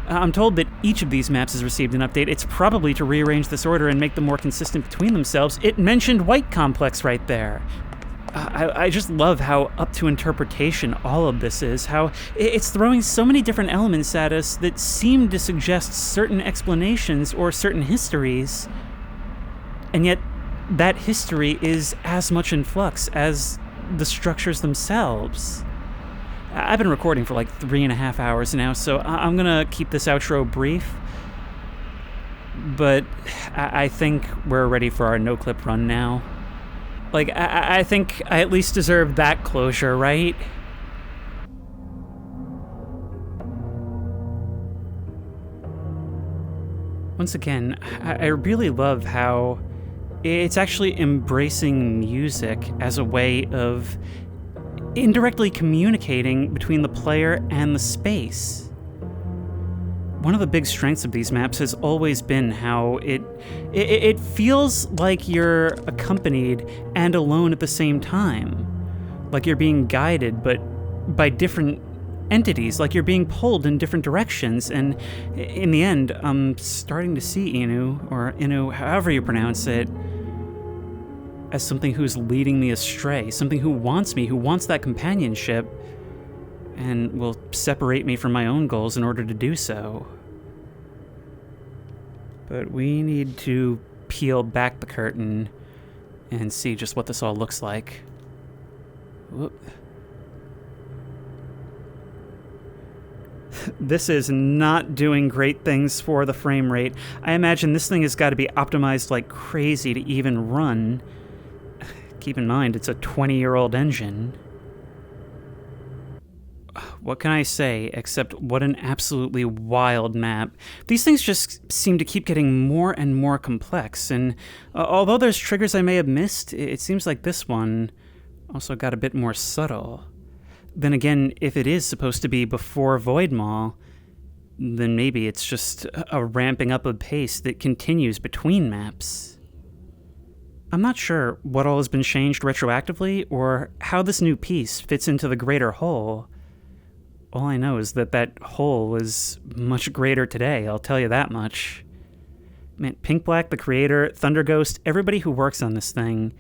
[SPEAKER 1] I'm told that each of these maps has received an update. It's probably to rearrange this order and make them more consistent between themselves. It mentioned White Complex right there. I just love how up to interpretation all of this is, how it's throwing so many different elements at us that seem to suggest certain explanations or certain histories, and yet that history is as much in flux as the structures themselves. I've been recording for like 3.5 hours now, so I'm gonna keep this outro brief, but I think we're ready for our no-clip run now. Like, I think I at least deserve that closure, right? Once again, I really love how it's actually embracing music as a way of indirectly communicating between the player and the space. One of the big strengths of these maps has always been how it feels like you're accompanied and alone at the same time. Like you're being guided, but by different entities, like you're being pulled in different directions, and in the end, I'm starting to see Inu, or Inu, however you pronounce it, as something who's leading me astray, something who wants me, who wants that companionship, and will separate me from my own goals in order to do so. But we need to peel back the curtain and see just what this all looks like. Whoop. This is not doing great things for the frame rate. I imagine this thing has got to be optimized like crazy to even run. Keep in mind, it's a 20-year-old engine. What can I say except what an absolutely wild map. These things just seem to keep getting more and more complex, and although there's triggers I may have missed, it seems like this one also got a bit more subtle. Then again, if it is supposed to be before Void Maw, then maybe it's just a ramping up of pace that continues between maps. I'm not sure what all has been changed retroactively or how this new piece fits into the greater whole. All I know is that that whole was much greater today, I'll tell you that much. Man, Pink Black, the creator, Thunder Ghost, everybody who works on this thing,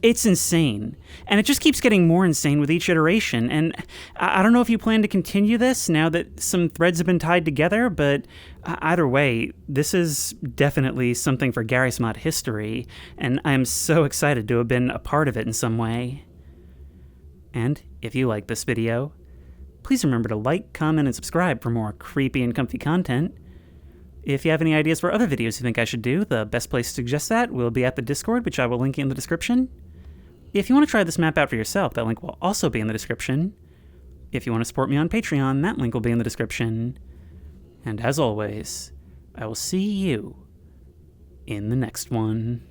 [SPEAKER 1] it's insane. And it just keeps getting more insane with each iteration, and I don't know if you plan to continue this now that some threads have been tied together, but either way, this is definitely something for Garry's Mod history, and I am so excited to have been a part of it in some way. And if you like this video, please remember to like, comment, and subscribe for more creepy and comfy content. If you have any ideas for other videos you think I should do, the best place to suggest that will be at the Discord, which I will link in the description. If you want to try this map out for yourself, that link will also be in the description. If you want to support me on Patreon, that link will be in the description. And as always, I will see you in the next one.